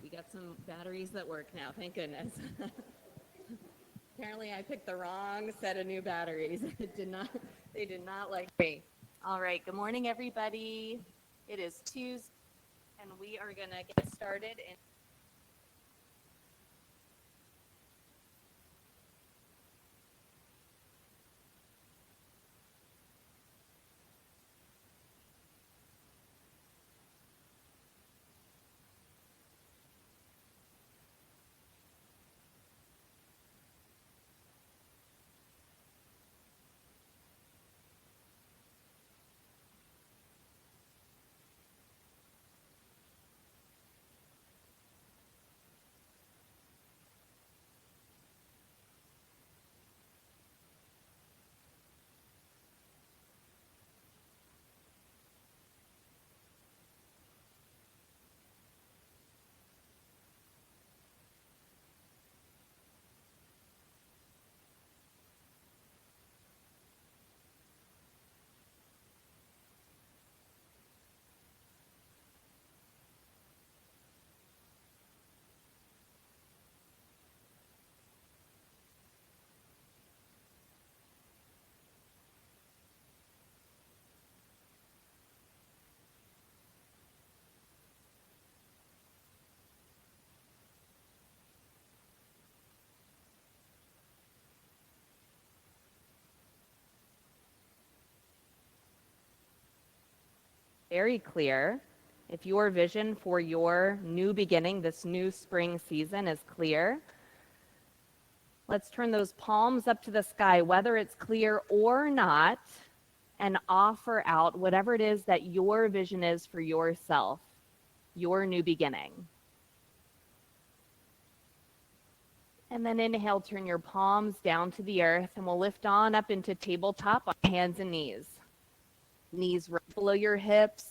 right, we got some batteries that work now, thank goodness. Apparently I picked the wrong set of new batteries. They did not like me. All right, good morning everybody. It is Tuesday and we are gonna get started in very clear. If your vision for your new beginning, this new spring season is clear, let's turn those palms up to the sky, whether it's clear or not, and offer out whatever it is that your vision is for yourself, your new beginning. And then inhale, turn your palms down to the earth, and we'll lift on up into tabletop on hands and knees. Knees right below your hips,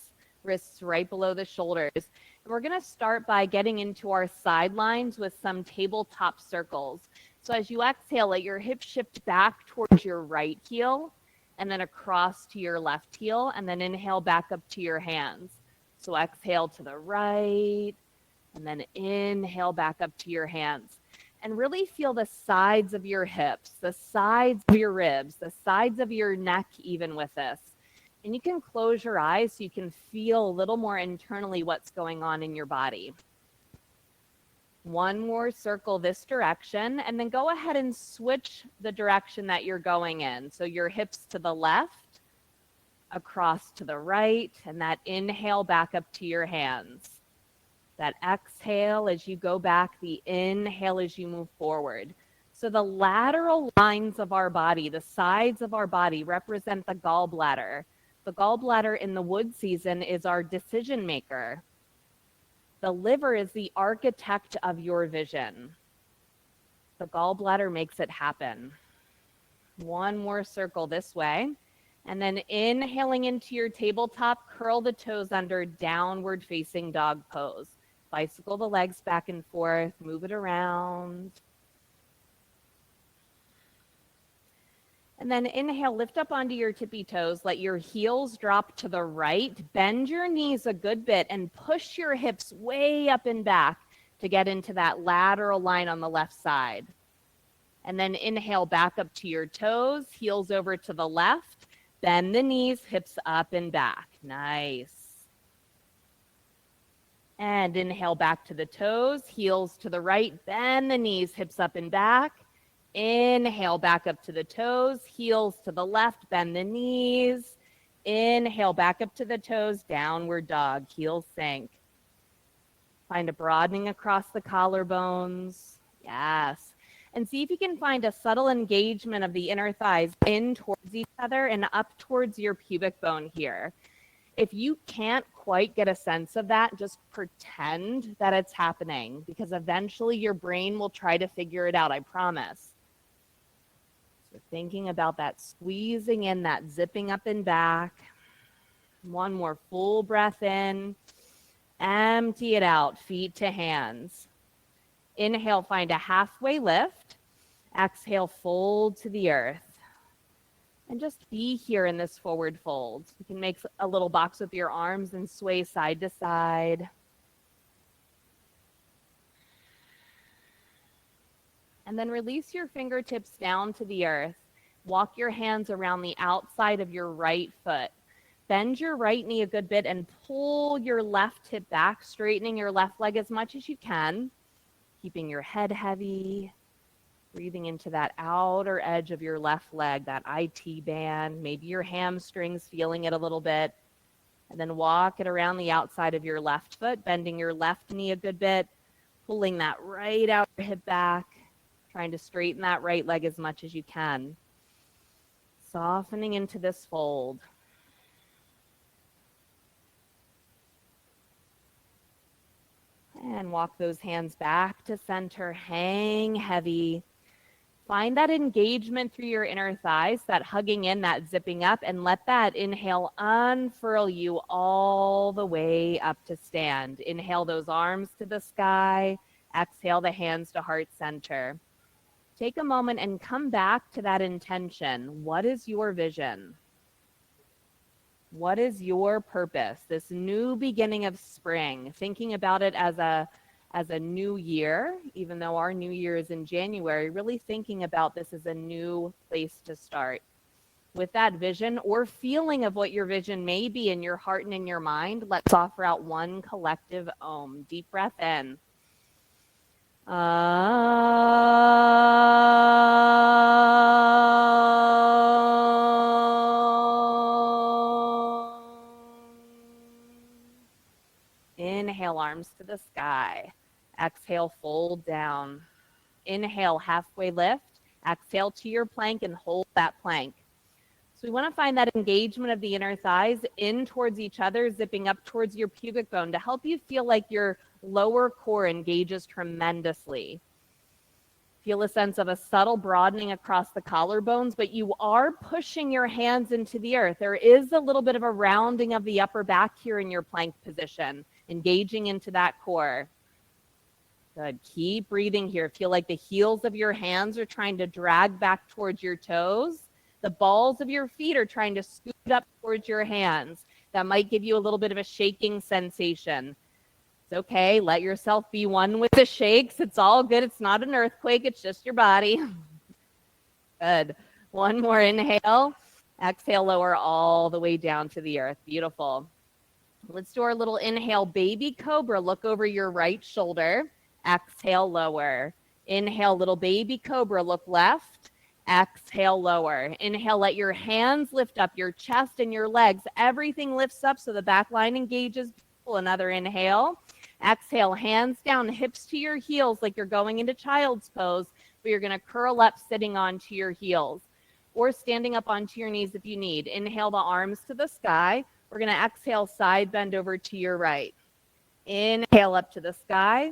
wrists right below the shoulders. And we're going to start by getting into our sidelines with some tabletop circles. So as you exhale, let your hips shift back towards your right heel and then across to your left heel, and then inhale back up to your hands. So exhale to the right, and then inhale back up to your hands. And really feel the sides of your hips, the sides of your ribs, the sides of your neck even with this. And you can close your eyes so you can feel a little more internally what's going on in your body. One more circle this direction, and then go ahead and switch the direction that you're going in. So your hips to the left, across to the right, and that inhale back up to your hands. That exhale as you go back, the inhale as you move forward. So the lateral lines of our body, the sides of our body, represent the gallbladder. The gallbladder in the wood season is our decision maker. The liver is the architect of your vision. The gallbladder makes it happen. One more circle this way. And then inhaling into your tabletop, curl the toes under, downward facing dog pose. Bicycle the legs back and forth, move it around. And then inhale, lift up onto your tippy toes, let your heels drop to the right, bend your knees a good bit, and push your hips way up and back to get into that lateral line on the left side. And then inhale back up to your toes, heels over to the left, bend the knees, hips up and back. Nice. And inhale back to the toes, heels to the right, bend the knees, hips up and back. Inhale back up to the toes, heels to the left, bend the knees. Inhale back up to the toes, downward dog, heels sink. Find a broadening across the collarbones. Yes. And see if you can find a subtle engagement of the inner thighs in towards each other and up towards your pubic bone here. If you can't quite get a sense of that, just pretend that it's happening, because eventually your brain will try to figure it out, I promise. So thinking about that squeezing in, that zipping up and back. One more full breath in. Empty it out, feet to hands. Inhale, find a halfway lift. Exhale, fold to the earth. And just be here in this forward fold. You can make a little box with your arms and sway side to side. And then release your fingertips down to the earth. Walk your hands around the outside of your right foot. Bend your right knee a good bit and pull your left hip back, straightening your left leg as much as you can, keeping your head heavy, breathing into that outer edge of your left leg, that IT band, maybe your hamstrings, feeling it a little bit. And then walk it around the outside of your left foot, bending your left knee a good bit, pulling that right outer hip back, trying to straighten that right leg as much as you can. Softening into this fold. And walk those hands back to center. Hang heavy. Find that engagement through your inner thighs, that hugging in, that zipping up, and let that inhale unfurl you all the way up to stand. Inhale those arms to the sky. Exhale the hands to heart center. Take a moment and come back to that intention. What is your vision? What is your purpose? This new beginning of spring, thinking about it as a new year, even though our new year is in January, really thinking about this as a new place to start. With that vision or feeling of what your vision may be in your heart and in your mind, let's offer out one collective Om. Deep breath in. Inhale, arms to the sky. Exhale, fold down. Inhale, halfway lift. Exhale to your plank and hold that plank. So we want to find that engagement of the inner thighs in towards each other, zipping up towards your pubic bone to help you feel like your lower core engages tremendously. Feel a sense of a subtle broadening across the collarbones, but you are pushing your hands into the earth. There is a little bit of a rounding of the upper back here in your plank position, engaging into that core. Good. Keep breathing here. Feel like the heels of your hands are trying to drag back towards your toes. The balls of your feet are trying to scoot up towards your hands. That might give you a little bit of a shaking sensation. It's okay. Let yourself be one with the shakes. It's all good. It's not an earthquake. It's just your body. Good. One more inhale. Exhale, lower all the way down to the earth. Beautiful. Let's do our little inhale, baby cobra. Look over your right shoulder. Exhale, lower. Inhale, little baby cobra. Look left. Exhale, lower. Inhale, let your hands lift up, your chest and your legs. Everything lifts up so the back line engages. Another inhale. Exhale, hands down, hips to your heels like you're going into child's pose, but you're going to curl up sitting onto your heels or standing up onto your knees if you need. Inhale the arms to the sky. We're going to exhale, side bend over to your right. Inhale up to the sky.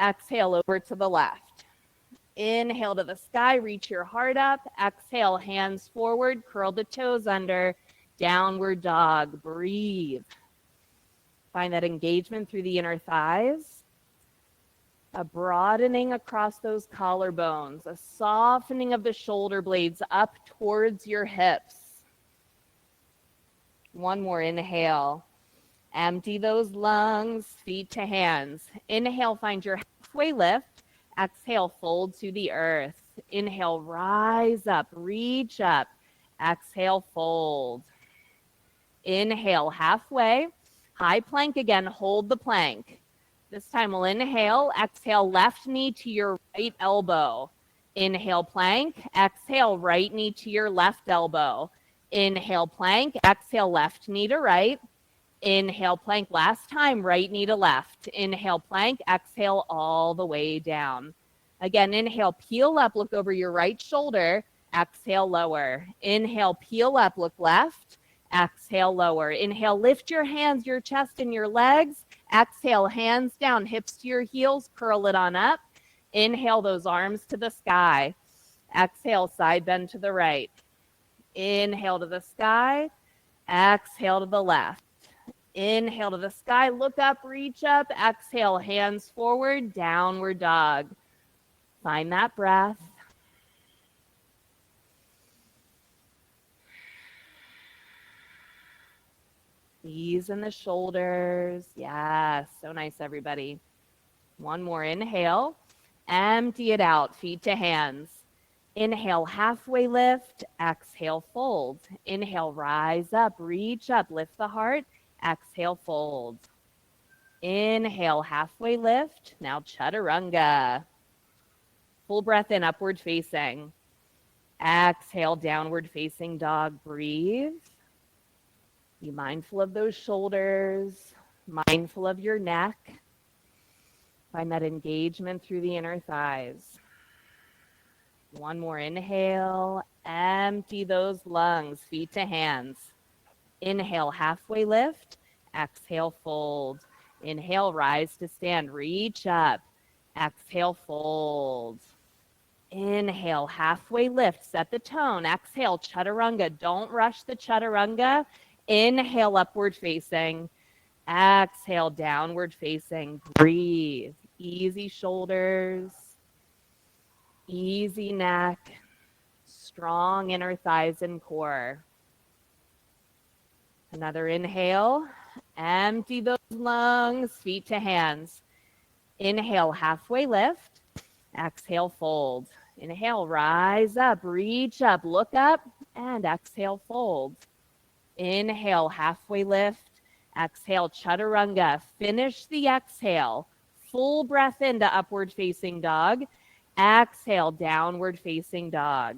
Exhale over to the left. Inhale to the sky, reach your heart up. Exhale, hands forward, curl the toes under. Downward dog, breathe. Find that engagement through the inner thighs. A broadening across those collarbones, a softening of the shoulder blades up towards your hips. One more inhale. Empty those lungs, feet to hands. Inhale, find your halfway lift. Exhale, fold to the earth. Inhale, rise up, reach up. Exhale, fold. Inhale, halfway. High plank again, hold the plank. This time we'll inhale, exhale, left knee to your right elbow. Inhale, plank. Exhale, right knee to your left elbow. Inhale, plank. Exhale, left knee to right. Inhale, plank. Last time, right knee to left. Inhale, plank. Exhale, all the way down. Again, inhale, peel up, look over your right shoulder. Exhale, lower. Inhale, peel up, look left. Exhale, lower. Inhale, lift your hands, your chest, and your legs. Exhale, hands down, hips to your heels, curl it on up. Inhale, those arms to the sky. Exhale, side bend to the right. Inhale to the sky. Exhale to the left. Inhale to the sky, look up, reach up. Exhale, hands forward, downward dog. Find that breath. Ease in the shoulders. Yes, so nice, everybody. One more inhale. Empty it out, feet to hands. Inhale, halfway lift. Exhale, fold. Inhale, rise up, reach up, lift the heart. Exhale, fold. Inhale, halfway lift. Now chaturanga. Full breath in, upward facing. Exhale, downward facing dog. Breathe. Be mindful of those shoulders, mindful of your neck. Find that engagement through the inner thighs. One more inhale. Empty those lungs, feet to hands. Inhale, halfway lift. Exhale, fold. Inhale, rise to stand. Reach up. Exhale, fold. Inhale, halfway lift. Set the tone. Exhale, chaturanga. Don't rush the chaturanga. Inhale, upward facing. Exhale, downward facing. Breathe. Easy shoulders. Easy neck. Strong inner thighs and core. Another inhale. Empty those lungs, feet to hands. Inhale, halfway lift. Exhale, fold. Inhale, rise up, reach up, look up, and exhale, fold. Inhale, halfway lift. Exhale, chaturanga. Finish the exhale. Full breath into upward facing dog. Exhale, downward facing dog.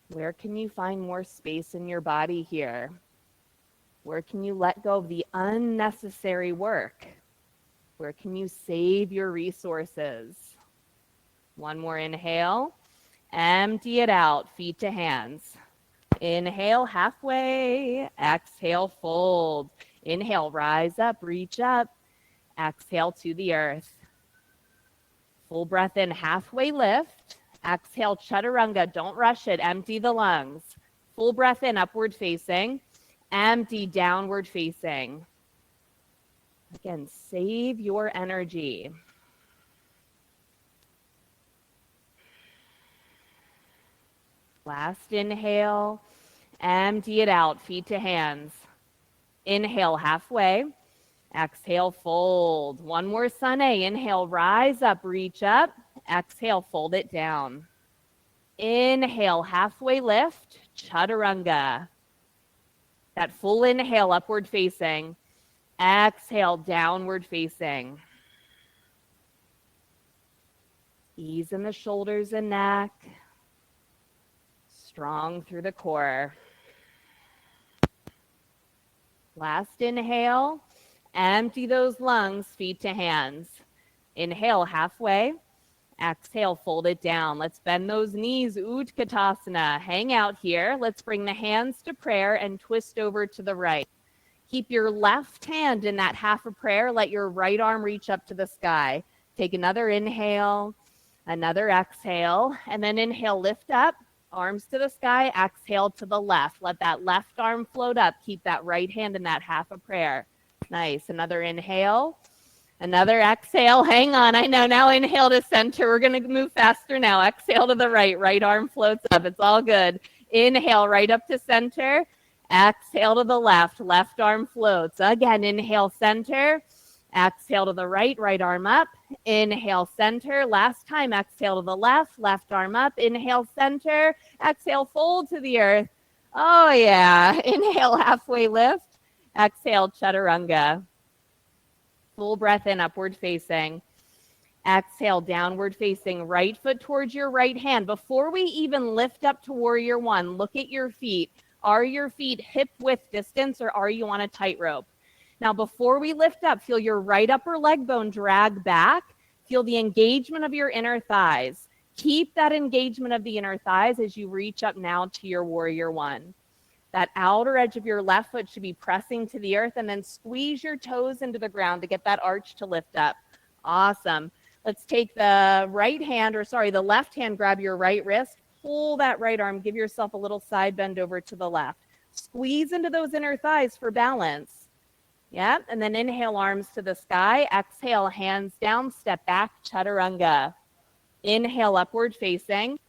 Where can you find more space in your body here? Where can you let go of the unnecessary work? Where can you save your resources? One more inhale. Empty it out, feet to hands. Inhale, halfway. Exhale, fold. Inhale, rise up, reach up. Exhale to the earth. Full breath in, halfway lift. Exhale, chaturanga. Don't rush it. Empty the lungs. Full breath in, upward facing. Empty, downward facing. Again, save your energy. Last inhale. Empty it out, feet to hands. Inhale, halfway. Exhale, fold. One more sun A. Inhale, rise up, reach up. Exhale, fold it down. Inhale, halfway lift, chaturanga. That full inhale, upward facing. Exhale, downward facing. Ease in the shoulders and neck. Strong through the core. Last inhale. Empty those lungs, feet to hands. Inhale, halfway. Exhale, fold it down. Let's bend those knees, Utkatasana. Hang out here. Let's bring the hands to prayer and twist over to the right. Keep your left hand in that half of prayer. Let your right arm reach up to the sky. Take another inhale, another exhale, and then inhale, lift up, arms to the sky, exhale to the left. Let that left arm float up. Keep that right hand in that half of prayer. Nice. Another inhale. Another exhale. Hang on. I know. Now inhale to center. We're going to move faster now. Exhale to the right. Right arm floats up. It's all good. Inhale right up to center. Exhale to the left. Left arm floats. Again, inhale center. Exhale to the right. Right arm up. Inhale center. Last time. Exhale to the left. Left arm up. Inhale center. Exhale fold to the earth. Oh, yeah. Inhale halfway lift. Exhale, chaturanga. Full breath in, upward facing. Exhale, downward facing. Right foot towards your right hand. Before we even lift up to warrior one, look at your feet. Are your feet hip width distance or are you on a tightrope? Now, before we lift up, feel your right upper leg bone drag back. Feel the engagement of your inner thighs. Keep that engagement of the inner thighs as you reach up now to your warrior one. That outer edge of your left foot should be pressing to the earth, and then squeeze your toes into the ground to get that arch to lift up. Awesome. Let's take the left hand, grab your right wrist, pull that right arm, give yourself a little side bend over to the left. Squeeze into those inner thighs for balance. Yeah, and then inhale, arms to the sky. Exhale, hands down, step back, chaturanga. Inhale, upward facing.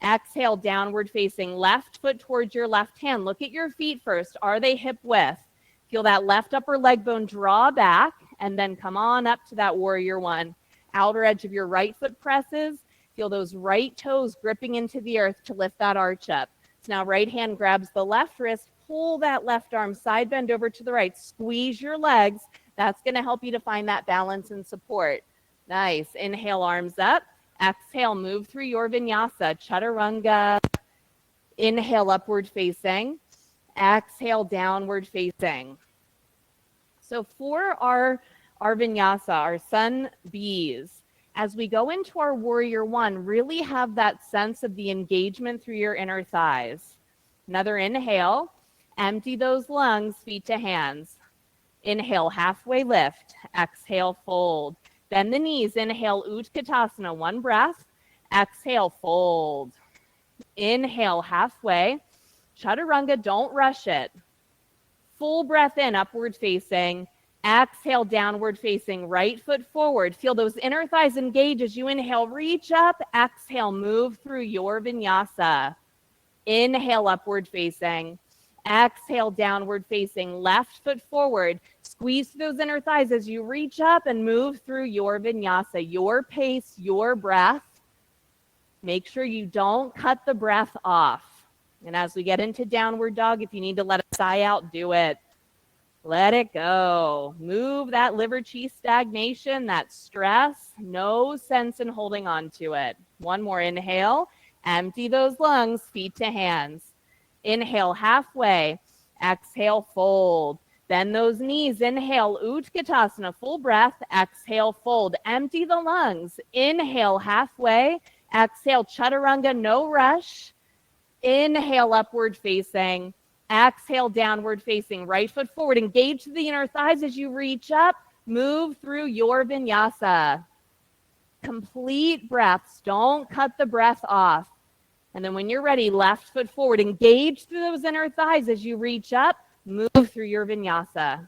Exhale, downward facing. Left foot towards your left hand. Look at your feet first. Are they hip width? Feel that left upper leg bone draw back, and then come on up to that warrior one. Outer edge of your right foot presses. Feel those right toes gripping into the earth to lift that arch up. So now right hand grabs the left wrist, pull that left arm side bend over to the right, squeeze your legs. That's going to help you to find that balance and support. Nice. Inhale, arms up. Exhale, move through your vinyasa, chaturanga. Inhale, upward facing. Exhale, downward facing. So for our vinyasa, our sun bees, as we go into our warrior one, really have that sense of the engagement through your inner thighs. Another inhale, empty those lungs, feet to hands. Inhale, halfway lift. Exhale, fold. Bend the knees. Inhale, Utkatasana, one breath. Exhale, fold. Inhale, halfway. Chaturanga, don't rush it. Full breath in, upward facing. Exhale, downward facing, right foot forward. Feel those inner thighs engage as you inhale, reach up. Exhale, move through your vinyasa. Inhale, upward facing. Exhale, downward facing, left foot forward. Squeeze those inner thighs as you reach up and move through your vinyasa, your pace, your breath. Make sure you don't cut the breath off. And as we get into downward dog, if you need to let a sigh out, do it. Let it go. Move that liver chi stagnation, that stress. No sense in holding on to it. One more inhale. Empty those lungs, feet to hands. Inhale, halfway. Exhale, fold. Bend those knees. Inhale, Utkatasana, full breath. Exhale, fold. Empty the lungs. Inhale, halfway. Exhale, chaturanga, no rush. Inhale, upward facing. Exhale, downward facing. Right foot forward. Engage the inner thighs as you reach up. Move through your vinyasa. Complete breaths. Don't cut the breath off. And then when you're ready, left foot forward. Engage through those inner thighs as you reach up. Move through your vinyasa.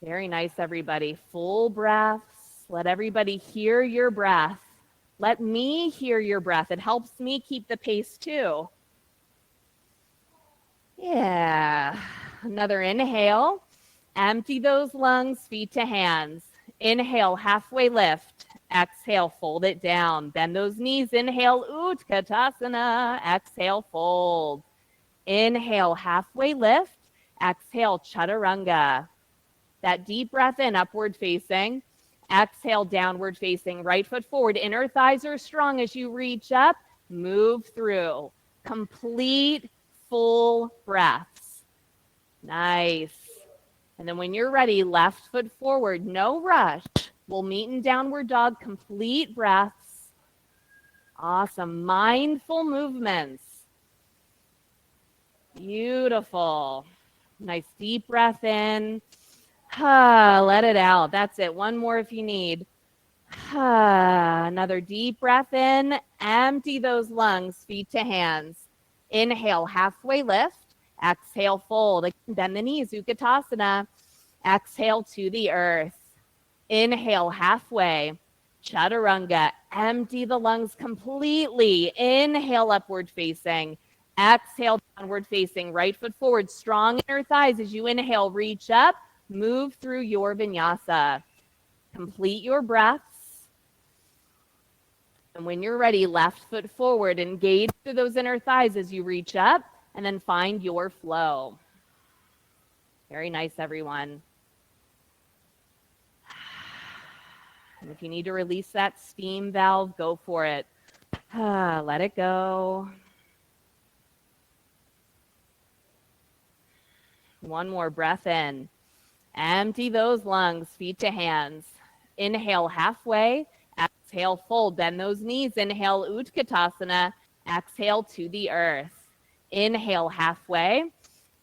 Very nice, everybody. Full breaths. Let everybody hear your breath. Let me hear your breath. It helps me keep the pace too. Yeah. Another inhale. Empty those lungs, feet to hands. Inhale, halfway lift. Exhale, fold it down. Bend those knees. Inhale, Utkatasana. Exhale, fold. Inhale, halfway lift. Exhale, chaturanga. That deep breath in, upward facing. Exhale, downward facing. Right foot forward. Inner thighs are strong as you reach up. Move through. Complete full breaths. Nice. And then when you're ready, left foot forward. No rush. We'll meet in downward dog. Complete breaths. Awesome. Mindful movements. Beautiful. Nice deep breath in. Let it out. That's it. One more if you need. Another deep breath in. Empty those lungs, feet to hands. Inhale, halfway lift. Exhale, fold. Again, bend the knees, Utkatasana. Exhale to the earth. Inhale, halfway. Chaturanga. Empty the lungs completely. Inhale, upward facing. Exhale, downward facing. Right foot forward. Strong inner thighs as you inhale. Reach up. Move through your vinyasa. Complete your breaths. And when you're ready, left foot forward. Engage through those inner thighs as you reach up. And then find your flow. Very nice, everyone. And if you need to release that steam valve, go for it. Let it go. One more breath in. Empty those lungs, feet to hands. Inhale, halfway. Exhale, fold. Bend those knees. Inhale, Utkatasana. Exhale to the earth. Inhale, halfway.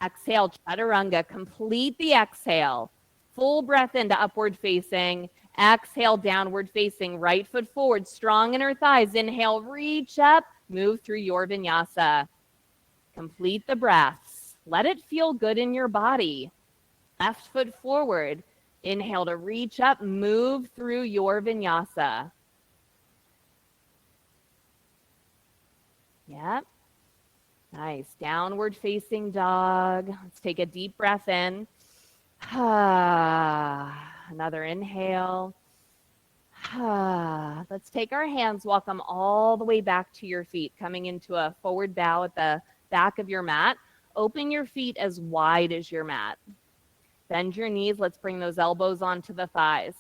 Exhale, chaturanga. Complete the exhale. Full breath into upward facing. Exhale, downward facing. Right foot forward. Strong inner thighs. Inhale, reach up. Move through your vinyasa. Complete the breaths. Let it feel good in your body. Left foot forward. Inhale to reach up. Move through your vinyasa. Yep. Nice. Downward facing dog. Let's take a deep breath in. Another inhale. Let's take our hands, walk them all the way back to your feet, coming into a forward bow at the back of your mat. Open your feet as wide as your mat. Bend your knees. Let's bring those elbows onto the thighs.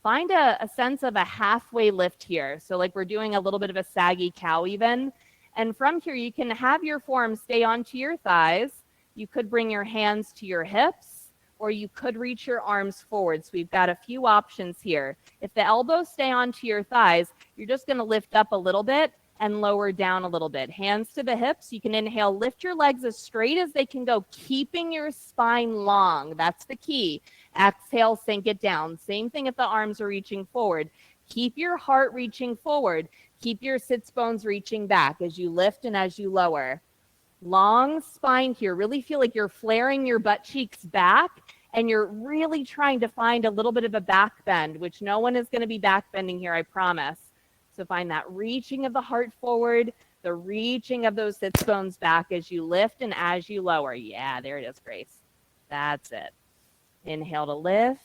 Find a sense of a halfway lift here. So like we're doing a little bit of a saggy cow even. And from here, you can have your forearms stay onto your thighs. You could bring your hands to your hips, or you could reach your arms forward. So we've got a few options here. If the elbows stay onto your thighs, you're just going to lift up a little bit and lower down a little bit. Hands to the hips. You can inhale, lift your legs as straight as they can go, keeping your spine long. That's the key. Exhale, sink it down. Same thing if the arms are reaching forward. Keep your heart reaching forward. Keep your sits bones reaching back as you lift and as you lower. Long spine here. Really feel like you're flaring your butt cheeks back, and you're really trying to find a little bit of a back bend, which no one is going to be back bending here, I promise. So find that reaching of the heart forward, the reaching of those sits bones back as you lift and as you lower. Yeah, there it is, Grace. That's it. Inhale to lift.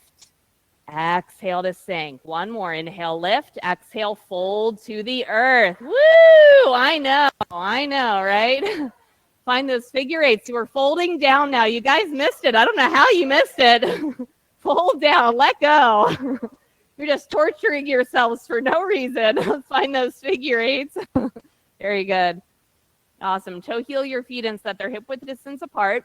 Exhale to sink. One more. Inhale, lift. Exhale, fold to the earth. Woo! I know, right? Find those figure eights. We're folding down now. You guys missed it. I don't know how you missed it. Fold down. Let go. You're just torturing yourselves for no reason. Find those figure eights. Very good. Awesome. Toe heel your feet in so that they're hip width distance apart.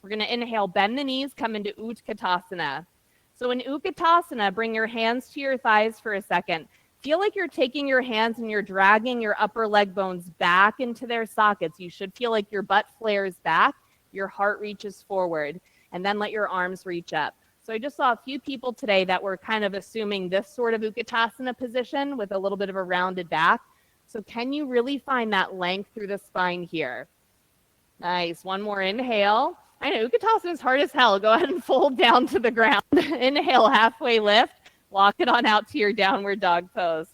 We're going to inhale, bend the knees, come into Utkatasana. So in Utkatasana, bring your hands to your thighs for a second. Feel like you're taking your hands and you're dragging your upper leg bones back into their sockets. You should feel like your butt flares back, your heart reaches forward, and then let your arms reach up. So I just saw a few people today that were kind of assuming this sort of Utkatasana position with a little bit of a rounded back. So can you really find that length through the spine here? Nice. One more inhale. I know Utkatasana is hard as hell. Go ahead and fold down to the ground. Inhale, halfway lift. Walk it on out to your downward dog pose.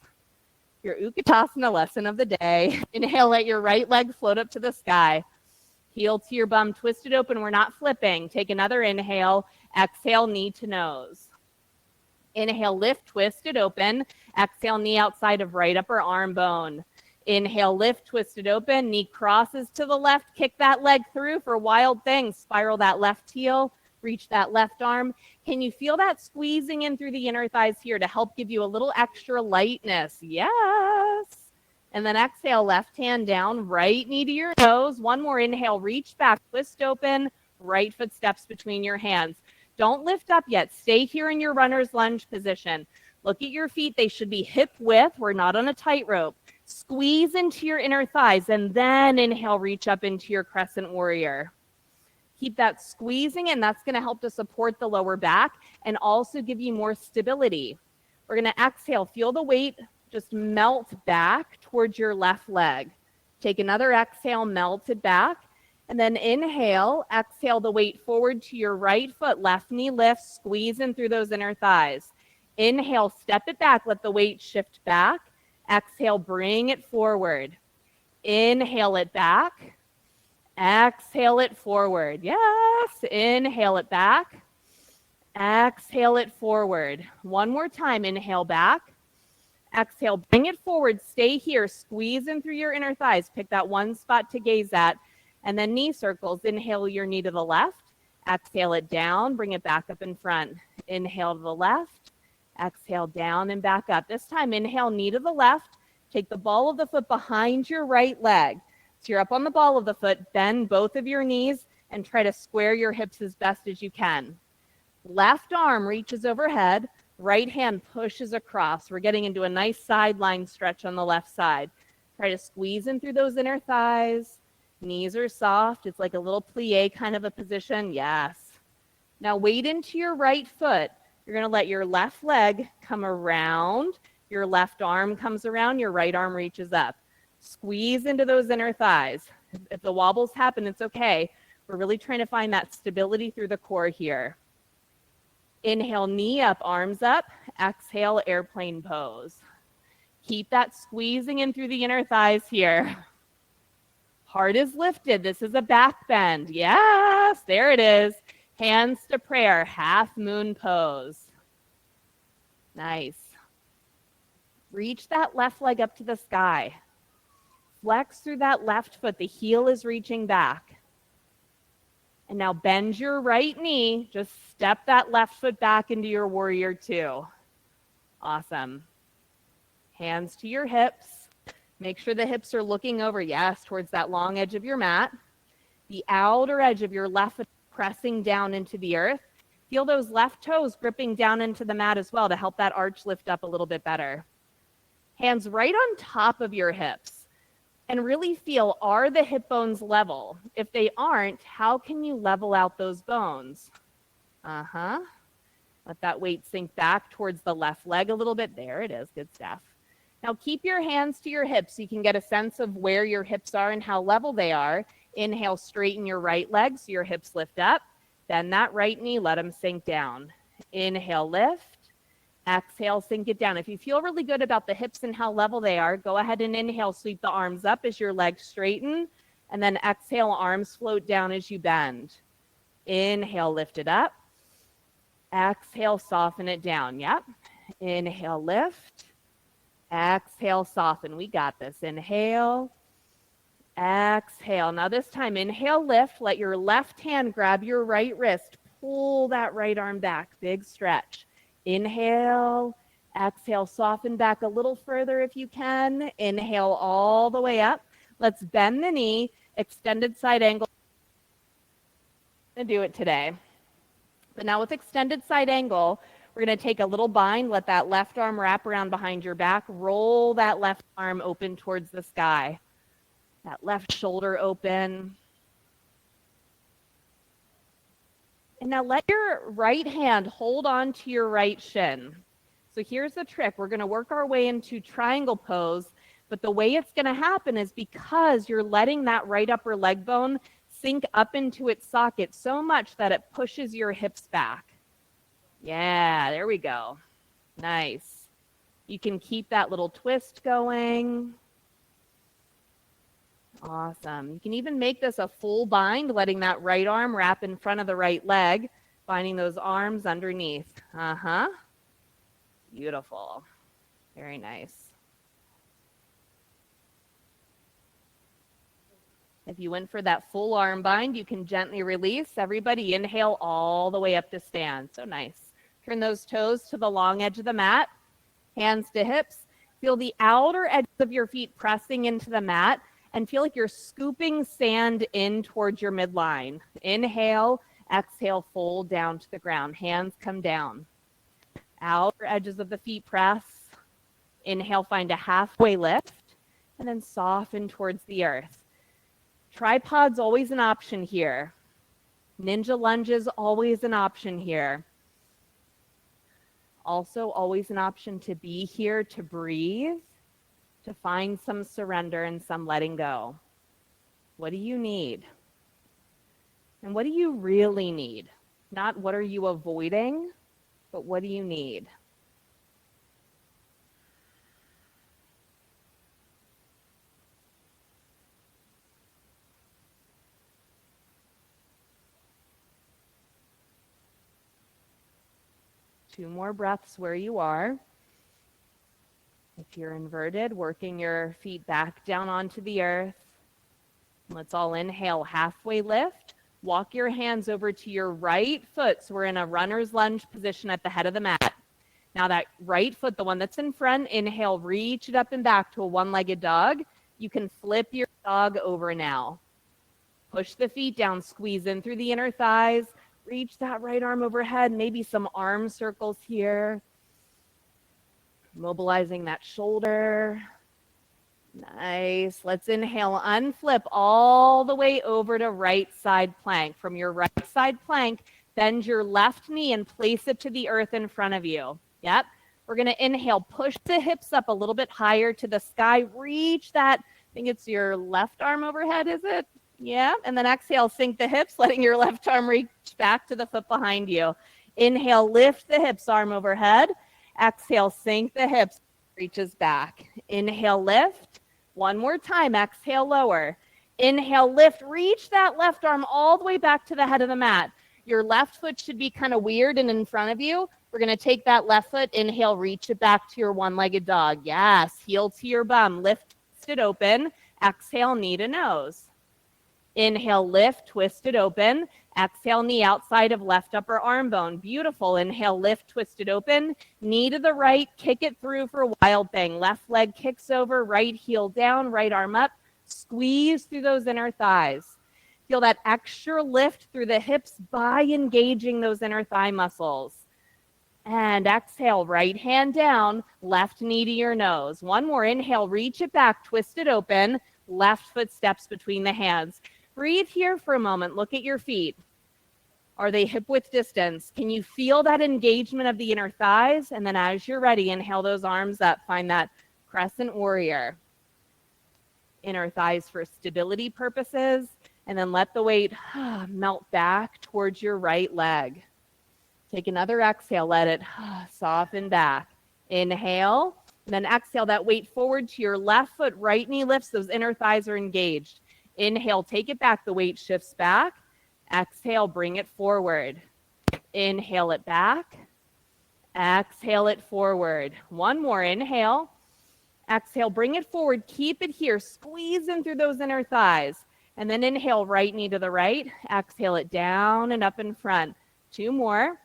Your Utkatasana lesson of the day. Inhale, let your right leg float up to the sky. Heel to your bum, twist it open. We're not flipping. Take another inhale. Exhale, knee to nose. Inhale, lift, twist it open. Exhale, knee outside of right upper arm bone. Inhale, lift, twist it open. Knee crosses to the left. Kick that leg through for wild things. Spiral that left heel. Reach that left arm. Can you feel that squeezing in through the inner thighs here to help give you a little extra lightness? Yes. And then exhale, left hand down, right knee to your nose. One more inhale, reach back, twist open, right foot steps between your hands. Don't lift up yet. Stay here in your runner's lunge position. Look at your feet. They should be hip width. We're not on a tightrope. Squeeze into your inner thighs and then inhale, reach up into your crescent warrior. Keep that squeezing, and that's going to help to support the lower back and also give you more stability. We're going to exhale. Feel the weight just melt back towards your left leg. Take another exhale, melt it back. And then inhale, exhale the weight forward to your right foot, left knee lifts, squeeze in through those inner thighs. Inhale, step it back, let the weight shift back. Exhale, bring it forward. Inhale it back. Exhale it forward. Yes. Inhale it back. Exhale it forward. One more time. Inhale back. Exhale, bring it forward. Stay here. Squeeze in through your inner thighs. Pick that one spot to gaze at. And then knee circles. Inhale your knee to the left. Exhale it down. Bring it back up in front. Inhale to the left. Exhale down and back up. This time, inhale, knee to the left. Take the ball of the foot behind your right leg. So you're up on the ball of the foot. Bend both of your knees and try to square your hips as best as you can. Left arm reaches overhead. Right hand pushes across. We're getting into a nice sideline stretch on the left side. Try to squeeze in through those inner thighs. Knees are soft. It's like a little plie kind of a position. Yes. Now wade into your right foot. You're going to let your left leg come around. Your left arm comes around. Your right arm reaches up. Squeeze into those inner thighs. If the wobbles happen, it's okay. We're really trying to find that stability through the core here. Inhale, knee up, arms up. Exhale, airplane pose. Keep that squeezing in through the inner thighs here. Heart is lifted. This is a back bend. Yes, there it is. Hands to prayer, half moon pose. Nice. Reach that left leg up to the sky. Flex through that left foot. The heel is reaching back. And now bend your right knee. Just step that left foot back into your warrior two. Awesome. Hands to your hips. Make sure the hips are looking over, yes, towards that long edge of your mat. The outer edge of your left foot pressing down into the earth. Feel those left toes gripping down into the mat as well to help that arch lift up a little bit better. Hands right on top of your hips. And really feel, are the hip bones level? If they aren't, how can you level out those bones? Let that weight sink back towards the left leg a little bit. There it is. Good stuff. Now keep your hands to your hips so you can get a sense of where your hips are and how level they are. Inhale, straighten your right leg so your hips lift up. Bend that right knee, let them sink down. Inhale, lift. Exhale, sink it down. If you feel really good about the hips and how level they are, go ahead and inhale, sweep the arms up as your legs straighten. And then exhale, arms float down as you bend. Inhale, lift it up. Exhale, soften it down. Yep. Inhale, lift. Exhale, soften. We got this. Inhale. Exhale. Now this time, inhale, lift. Let your left hand grab your right wrist. Pull that right arm back. Big stretch. Inhale. Exhale, soften back a little further if you can. Inhale all the way up. Let's bend the knee. Extended side angle. I'm going to do it today. But now with extended side angle, we're going to take a little bind. Let that left arm wrap around behind your back. Roll that left arm open towards the sky. That left shoulder open. And now let your right hand hold on to your right shin. So here's the trick. We're going to work our way into triangle pose. But the way it's going to happen is because you're letting that right upper leg bone sink up into its socket so much that it pushes your hips back. Yeah, there we go. Nice. You can keep that little twist going. Awesome. You can even make this a full bind, letting that right arm wrap in front of the right leg, finding those arms underneath. Beautiful. Very nice. If you went for that full arm bind, you can gently release. Everybody inhale all the way up to stand. So nice. Turn those toes to the long edge of the mat. Hands to hips. Feel the outer edges of your feet pressing into the mat and feel like you're scooping sand in towards your midline. Inhale, exhale, fold down to the ground. Hands come down. Outer edges of the feet press. Inhale, find a halfway lift, and then soften towards the earth. Tripod's always an option here. Ninja lunges, always an option here. Also, always an option to be here, to breathe, to find some surrender and some letting go. What do you need? And what do you really need? Not what are you avoiding, but what do you need? Two more breaths where you are. If you're inverted, working your feet back down onto the earth. Let's all inhale, halfway lift. Walk your hands over to your right foot. So we're in a runner's lunge position at the head of the mat. Now that right foot, the one that's in front, inhale, reach it up and back to a one-legged dog. You can flip your dog over now. Push the feet down, squeeze in through the inner thighs. Reach that right arm overhead, maybe some arm circles here. Mobilizing that shoulder. Nice. Let's inhale, unflip all the way over to right side plank. From your right side plank, bend your left knee and place it to the earth in front of you. Yep. We're going to inhale, push the hips up a little bit higher to the sky. Reach that, I think it's your left arm overhead, is it? Yeah, and then exhale, sink the hips, letting your left arm reach back to the foot behind you. Inhale, lift the hips, arm overhead. Exhale, sink the hips, reaches back. Inhale, lift. One more time, exhale, lower. Inhale, lift, reach that left arm all the way back to the head of the mat. Your left foot should be kind of weird and in front of you. We're going to take that left foot, inhale, reach it back to your one-legged dog. Yes, heel to your bum, lift it open. Exhale, knee to nose. Inhale, lift, twist it open. Exhale, knee outside of left upper arm bone. Beautiful. Inhale, lift, twist it open. Knee to the right, kick it through for wild thing. Left leg kicks over, right heel down, right arm up. Squeeze through those inner thighs. Feel that extra lift through the hips by engaging those inner thigh muscles. And exhale, right hand down, left knee to your nose. One more. Inhale, reach it back, twist it open. Left foot steps between the hands. Breathe here for a moment. Look at your feet. Are they hip width distance? Can you feel that engagement of the inner thighs? And then as you're ready, inhale those arms up. Find that crescent warrior. Inner thighs for stability purposes. And then let the weight melt back towards your right leg. Take another exhale. Let it soften back. Inhale. And then exhale that weight forward to your left foot. Right knee lifts. Those inner thighs are engaged. Inhale, take it back. The weight shifts back. Exhale, bring it forward. Inhale it back. Exhale it forward. One more. Inhale. Exhale, bring it forward. Keep it here. Squeeze in through those inner thighs. And then inhale, right knee to the right. Exhale it down and up in front. Two more.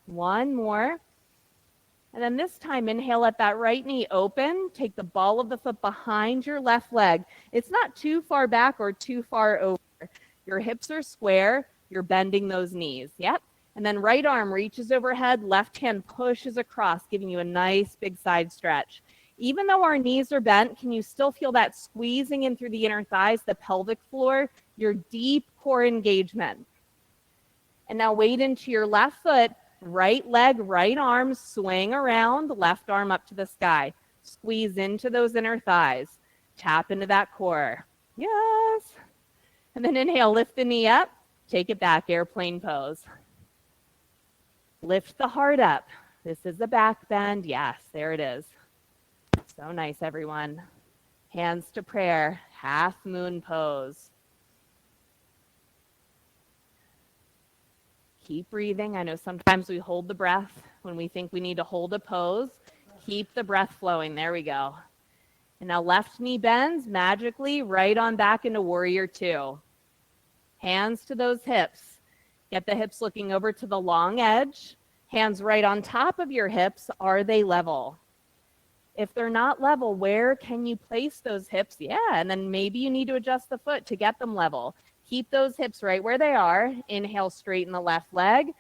One more. And then this time, inhale, let that right knee open. Take the ball of the foot behind your left leg. It's not too far back or too far over. Your hips are square. You're bending those knees. Yep. And then right arm reaches overhead. Left hand pushes across, giving you a nice big side stretch. Even though our knees are bent, can you still feel that squeezing in through the inner thighs, the pelvic floor, your deep core engagement? And now weight into your left foot. Right leg, right arm, swing around, left arm up to the sky. Squeeze into those inner thighs. Tap into that core. Yes. And then inhale, lift the knee up. Take it back, airplane pose. Lift the heart up. This is the back bend. Yes, there it is. So nice, everyone. Hands to prayer, half moon pose. Keep breathing. I know sometimes we hold the breath when we think we need to hold a pose. Keep the breath flowing. There we go. And now left knee bends magically right on back into warrior two. Hands to those hips. Get the hips looking over to the long edge. Hands right on top of your hips. Are they level? If they're not level, where can you place those hips? Yeah, and then maybe you need to adjust the foot to get them level. Keep those hips right where they are. Inhale, straighten the left leg.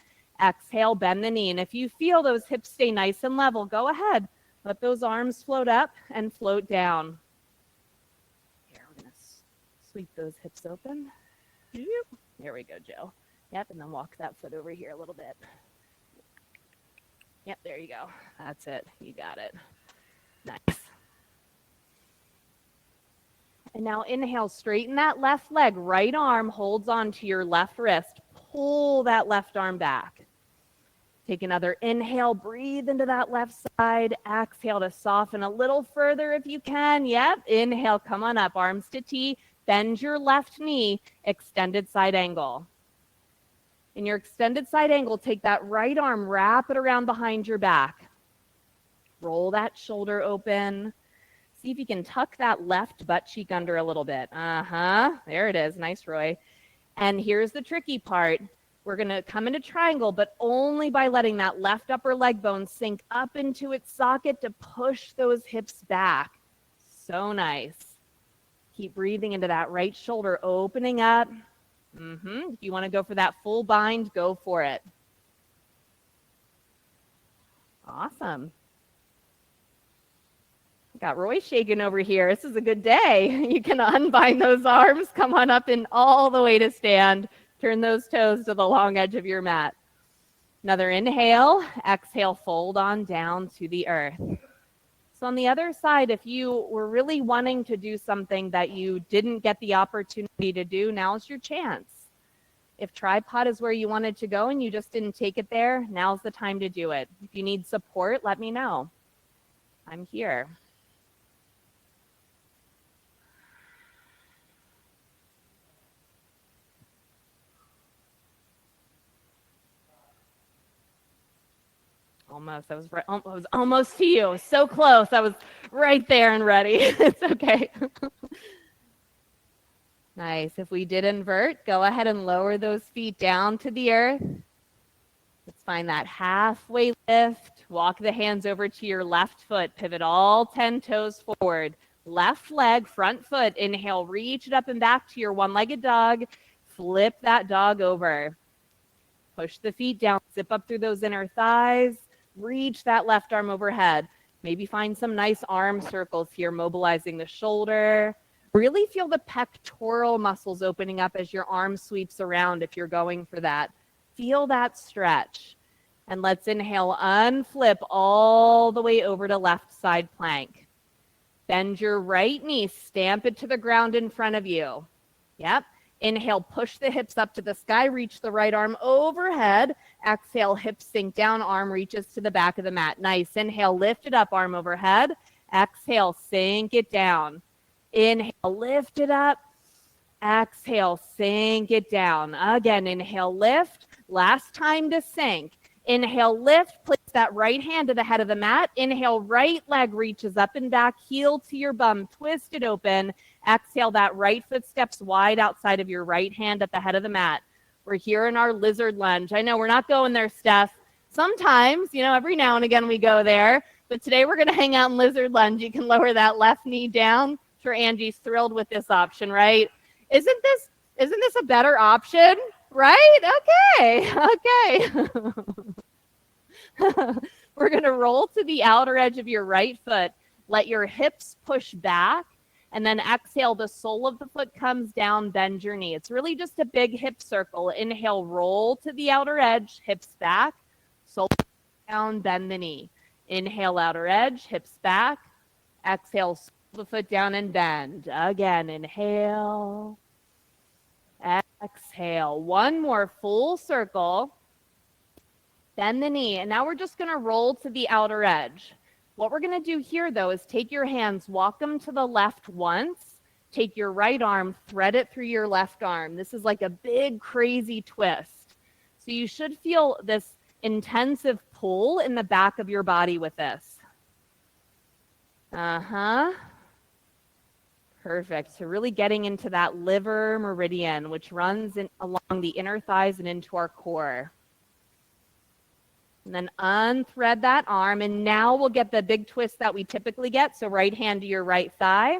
Exhale, bend the knee. And if you feel those hips stay nice and level, go ahead. Let those arms float up and float down. Here, we're going to sweep those hips open. There we go, Jill. Yep, and then walk that foot over here a little bit. Yep, there you go. That's it. You got it. Nice. And now inhale, straighten that left leg. Right arm holds on to your left wrist. Pull that left arm back. Take another inhale, breathe into that left side. Exhale to soften a little further if you can. Yep, inhale, come on up, arms to T. Bend your left knee, extended side angle. In your extended side angle, take that right arm, wrap it around behind your back. Roll that shoulder open. See if you can tuck that left butt cheek under a little bit. There it is. Nice, Roy. And here's the tricky part. We're going to come into triangle, but only by letting that left upper leg bone sink up into its socket to push those hips back. So nice. Keep breathing into that right shoulder, opening up. If you want to go for that full bind, go for it. Awesome. Got Roy shaking over here. This is a good day. You can unbind those arms, come on up and all the way to stand. Turn those toes to the long edge of your mat. Another inhale. Exhale, fold on down to the earth. So on the other side, if you were really wanting to do something that you didn't get the opportunity to do, now's your chance. If tripod is where you wanted to go and you just didn't take it there, now's the time to do it. If you need support, let me know. I'm here. Almost. I was almost to you. So close. I was right there and ready. It's okay. Nice. If we did invert, go ahead and lower those feet down to the earth. Let's find that halfway lift. Walk the hands over to your left foot. Pivot all 10 toes forward. Left leg, front foot. Inhale, reach it up and back to your one-legged dog. Flip that dog over. Push the feet down. Zip up through those inner thighs. Reach that left arm overhead. Maybe find some nice arm circles here, mobilizing the shoulder. Really feel the pectoral muscles opening up as your arm sweeps around if you're going for that. Feel that stretch. And let's inhale, unflip all the way over to left side plank. Bend your right knee, stamp it to the ground in front of you. Yep. Inhale, push the hips up to the sky, reach the right arm overhead. Exhale, hips sink down, arm reaches to the back of the mat. Nice. Inhale, lift it up, arm overhead. Exhale, sink it down. Inhale, lift it up. Exhale, sink it down. Again, inhale, lift. Last time to sink. Inhale, lift. Place that right hand to the head of the mat. Inhale, right leg reaches up and back. Heel to your bum. Twist it open. Exhale, that right foot steps wide outside of your right hand at the head of the mat. We're here in our lizard lunge. I know we're not going there, Steph. Sometimes, every now and again we go there. But today we're going to hang out in lizard lunge. You can lower that left knee down. I'm sure Angie's thrilled with this option, right? Isn't this a better option? Right? Okay. We're going to roll to the outer edge of your right foot. Let your hips push back. And then exhale, the sole of the foot comes down, bend your knee. It's really just a big hip circle. Inhale, roll to the outer edge, hips back, sole down, bend the knee. Inhale, outer edge, hips back. Exhale, sole the foot down and bend. Again, inhale. Exhale. One more full circle. Bend the knee. And now we're just going to roll to the outer edge. What we're going to do here, though, is take your hands, walk them to the left once, take your right arm, thread it through your left arm. This is like a big, crazy twist. So you should feel this intensive pull in the back of your body with this. Perfect. So really getting into that liver meridian, which runs along the inner thighs and into our core. And then unthread that arm, and now we'll get the big twist that we typically get. So right hand to your right thigh.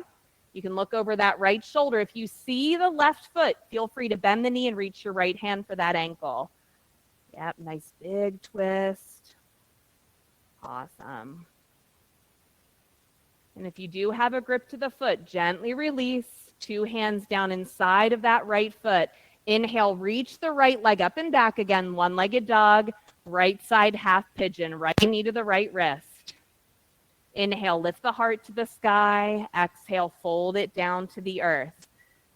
You can look over that right shoulder. If you see the left foot, feel free to bend the knee and reach your right hand for that ankle. Yep, nice big twist. Awesome. And if you do have a grip to the foot, gently release, two hands down inside of that right foot. Inhale, reach the right leg up and back again, one-legged dog. Right side half pigeon, right knee to the right wrist. Inhale, lift the heart to the sky. Exhale, fold it down to the earth.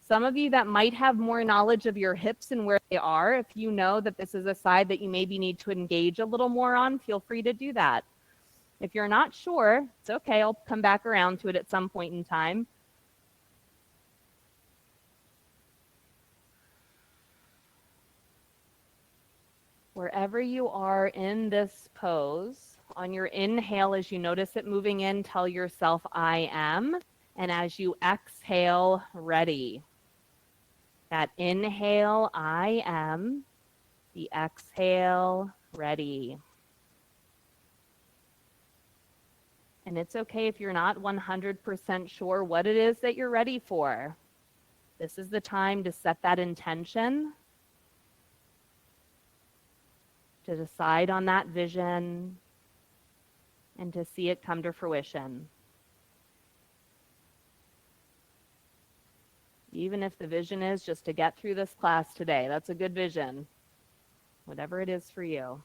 Some of you that might have more knowledge of your hips and where they are, if you know that this is a side that you maybe need to engage a little more on, feel free to do that. If you're not sure, it's okay. I'll come back around to it at some point in time. Wherever you are in this pose, on your inhale, as you notice it moving in, tell yourself, I am. And as you exhale, ready. That inhale, I am. The exhale, ready. And it's okay if you're not 100% sure what it is that you're ready for. This is the time to set that intention, to decide on that vision, and to see it come to fruition. Even if the vision is just to get through this class today, that's a good vision, whatever it is for you.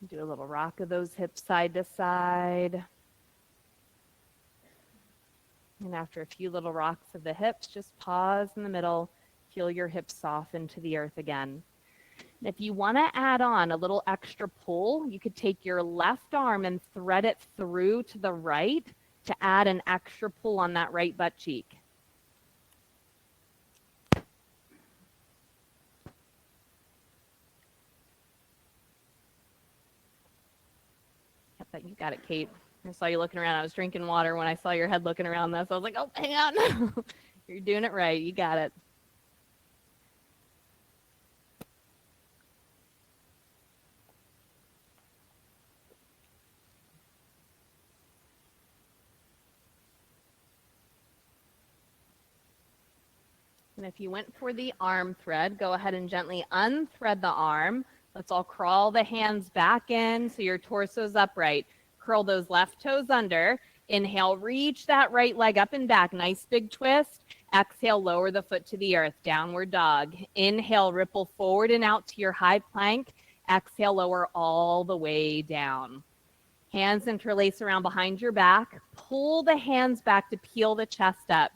Do a little rock of those hips side to side. And after a few little rocks of the hips, just pause in the middle, feel your hips soften to the earth again. And if you want to add on a little extra pull, you could take your left arm and thread it through to the right to add an extra pull on that right butt cheek. You got it, Kate. I saw you looking around. I was drinking water when I saw your head looking around this. I was like, oh, hang on. You're doing it right. You got it. And if you went for the arm thread, go ahead and gently unthread the arm. Let's all crawl the hands back in so your torso's upright. Curl those left toes under. Inhale, reach that right leg up and back. Nice big twist. Exhale, lower the foot to the earth. Downward dog. Inhale, ripple forward and out to your high plank. Exhale, lower all the way down. Hands interlace around behind your back. Pull the hands back to peel the chest up.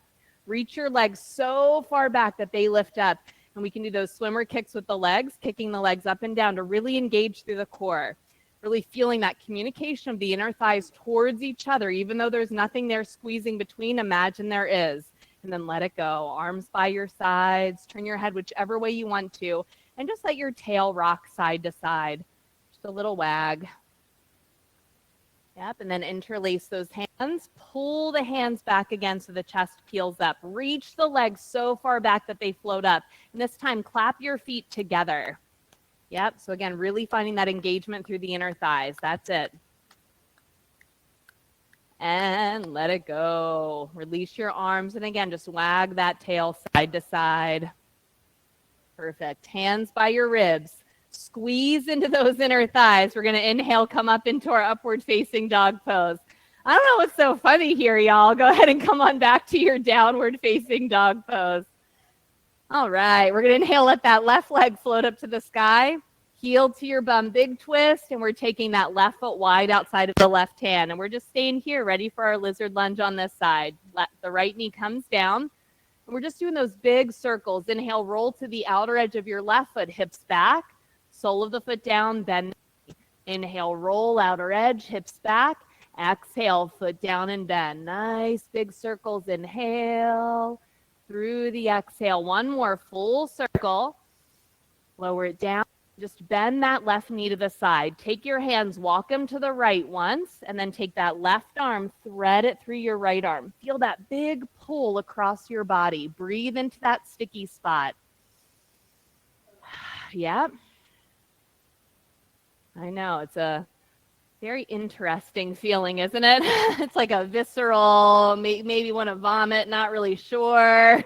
Reach your legs so far back that they lift up. And we can do those swimmer kicks with the legs, kicking the legs up and down to really engage through the core. Really feeling that communication of the inner thighs towards each other, even though there's nothing there squeezing between, imagine there is. And then let it go. Arms by your sides, turn your head whichever way you want to, and just let your tail rock side to side. Just a little wag. Yep, and then interlace those hands. Pull the hands back again so the chest peels up. Reach the legs so far back that they float up. And this time, clap your feet together. Yep, so again, really finding that engagement through the inner thighs. That's it. And let it go. Release your arms, and again, just wag that tail side to side. Perfect. Hands by your ribs. Squeeze into those inner thighs. We're going to inhale, come up into our upward facing dog pose. I don't know what's so funny here, y'all. Go ahead and come on back to your downward facing dog pose. All right, we're going to inhale, let that left leg float up to the sky. Heel to your bum, big twist, and we're taking that left foot wide outside of the left hand. And we're just staying here, ready for our lizard lunge on this side. Let the right knee comes down. And we're just doing those big circles. Inhale, roll to the outer edge of your left foot, hips back. Sole of the foot down, bend. Inhale, roll, outer edge, hips back. Exhale, foot down and bend. Nice big circles. Inhale, through the exhale. One more full circle. Lower it down. Just bend that left knee to the side. Take your hands, walk them to the right once, and then take that left arm, thread it through your right arm. Feel that big pull across your body. Breathe into that sticky spot. Yep. I know, it's a very interesting feeling, isn't it? It's like a visceral, maybe want to vomit, not really sure.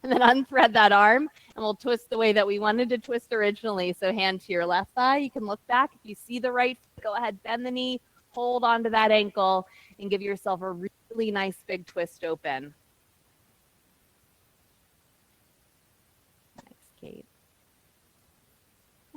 And then unthread that arm, and we'll twist the way that we wanted to twist originally. So hand to your left thigh. You can look back. If you see the right foot, go ahead, bend the knee, hold onto that ankle, and give yourself a really nice big twist open. Nice, Kate.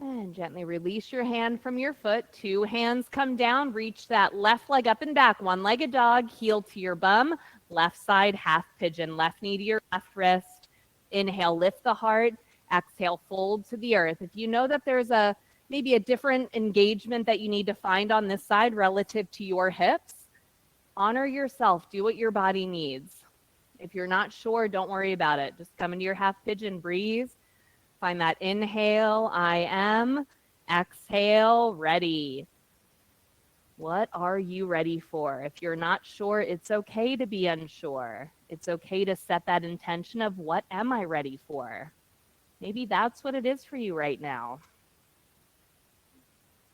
And gently release your hand from your foot. Two hands come down. Reach that left leg up and back. One-legged dog. Heel to your bum. Left side half pigeon. Left knee to your left wrist. Inhale, lift the heart. Exhale, fold to the earth. If you know that there's maybe a different engagement that you need to find on this side relative to your hips, honor yourself. Do what your body needs. If you're not sure, don't worry about it. Just come into your half pigeon. Breathe. Find that inhale, I am. Exhale, ready. What are you ready for? If you're not sure, it's okay to be unsure. It's okay to set that intention of what am I ready for? Maybe that's what it is for you right now.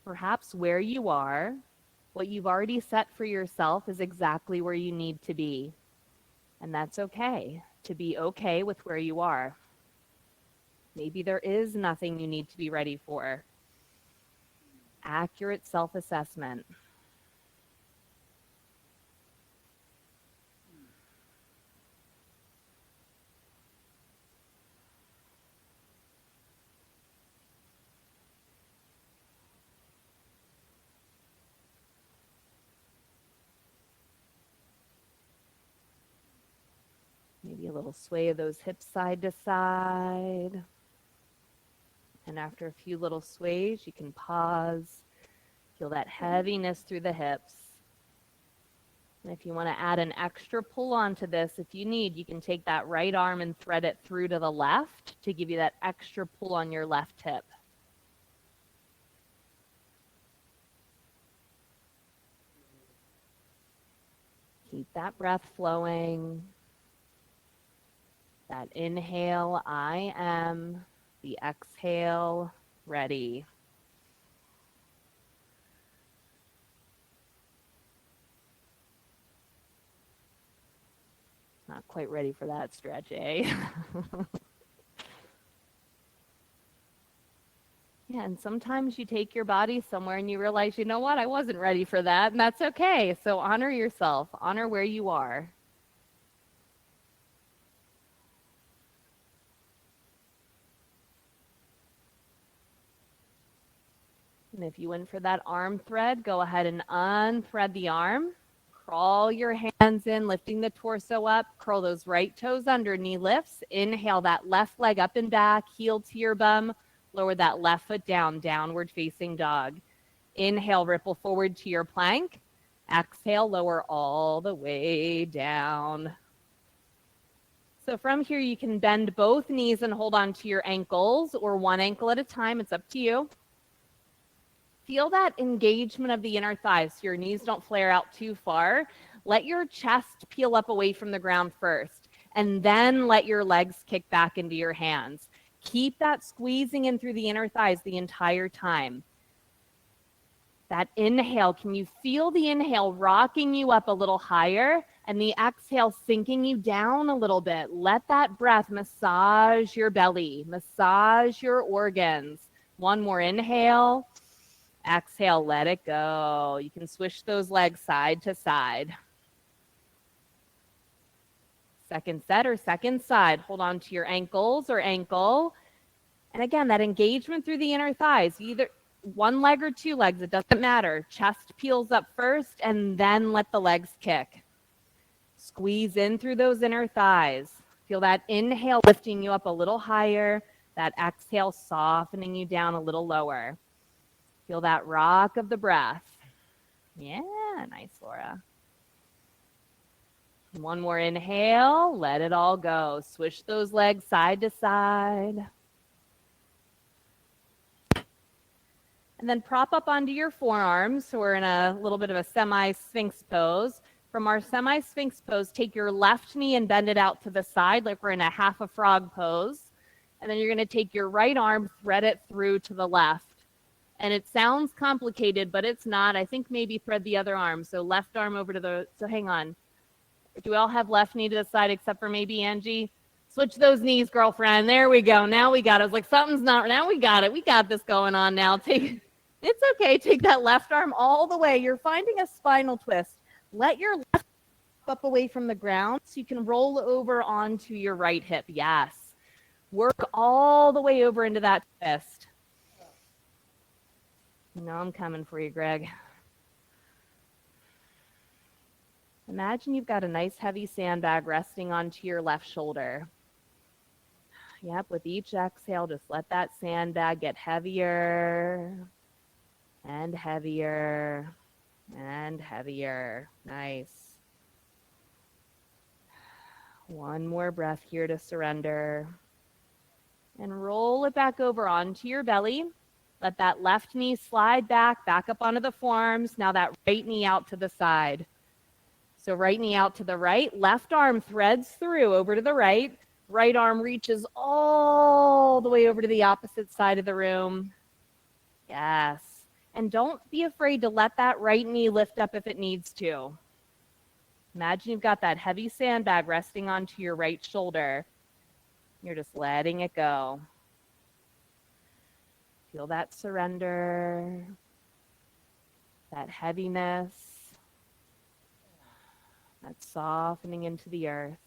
Perhaps where you are, what you've already set for yourself is exactly where you need to be. And that's okay, to be okay with where you are. Maybe there is nothing you need to be ready for. Accurate self-assessment. Maybe a little sway of those hips side to side. And after a few little sways, you can pause. Feel that heaviness through the hips. And if you want to add an extra pull onto this, if you need, you can take that right arm and thread it through to the left to give you that extra pull on your left hip. Keep that breath flowing. That inhale, I am. The exhale, ready. Not quite ready for that stretch, eh? Yeah, and sometimes you take your body somewhere and you realize, you know what, I wasn't ready for that, and that's okay. So honor yourself, honor where you are. And if you went for that arm thread, go ahead and unthread the arm. Crawl your hands in, lifting the torso up. Curl those right toes under, knee lifts. Inhale that left leg up and back, heel to your bum. Lower that left foot down, downward facing dog. Inhale, ripple forward to your plank. Exhale, lower all the way down. So from here, you can bend both knees and hold on to your ankles, or one ankle at a time. It's up to you. Feel that engagement of the inner thighs so your knees don't flare out too far. Let your chest peel up away from the ground first, and then let your legs kick back into your hands. Keep that squeezing in through the inner thighs the entire time. That inhale, can you feel the inhale rocking you up a little higher, and the exhale sinking you down a little bit? Let that breath massage your belly, massage your organs. One more inhale. Exhale, let it go. You can swish those legs side to side. Second set or second side. Hold on to your ankles or ankle. And again, that engagement through the inner thighs, either one leg or two legs, it doesn't matter. Chest peels up first and then let the legs kick. Squeeze in through those inner thighs. Feel that inhale lifting you up a little higher, that exhale softening you down a little lower. Feel that rock of the breath. Yeah, nice, Laura. One more inhale, let it all go. Swish those legs side to side. And then prop up onto your forearms. So we're in a little bit of a semi-sphinx pose. From our semi-sphinx pose, take your left knee and bend it out to the side like we're in a half a frog pose. And then you're going to take your right arm, thread it through to the left. And it sounds complicated, but it's not. I think maybe thread the other arm. So left arm over to the, so hang on. Do we all have left knee to the side except for maybe Angie? Switch those knees, girlfriend. There we go. Now we got it. I was like, something's not, now we got it. We got this going on now. It's okay. Take that left arm all the way. You're finding a spinal twist. Let your left up away from the ground so you can roll over onto your right hip. Yes. Work all the way over into that twist. No, I'm coming for you, Greg. Imagine you've got a nice heavy sandbag resting onto your left shoulder. Yep, with each exhale, just let that sandbag get heavier and heavier and heavier. Nice. One more breath here to surrender. And roll it back over onto your belly. Let that left knee slide back up onto the forearms. Now that right knee out to the side. So right knee out to the right, left arm threads through over to the right. Right arm reaches all the way over to the opposite side of the room. Yes. And don't be afraid to let that right knee lift up if it needs to. Imagine you've got that heavy sandbag resting onto your right shoulder. You're just letting it go. Feel that surrender, that heaviness, that softening into the earth.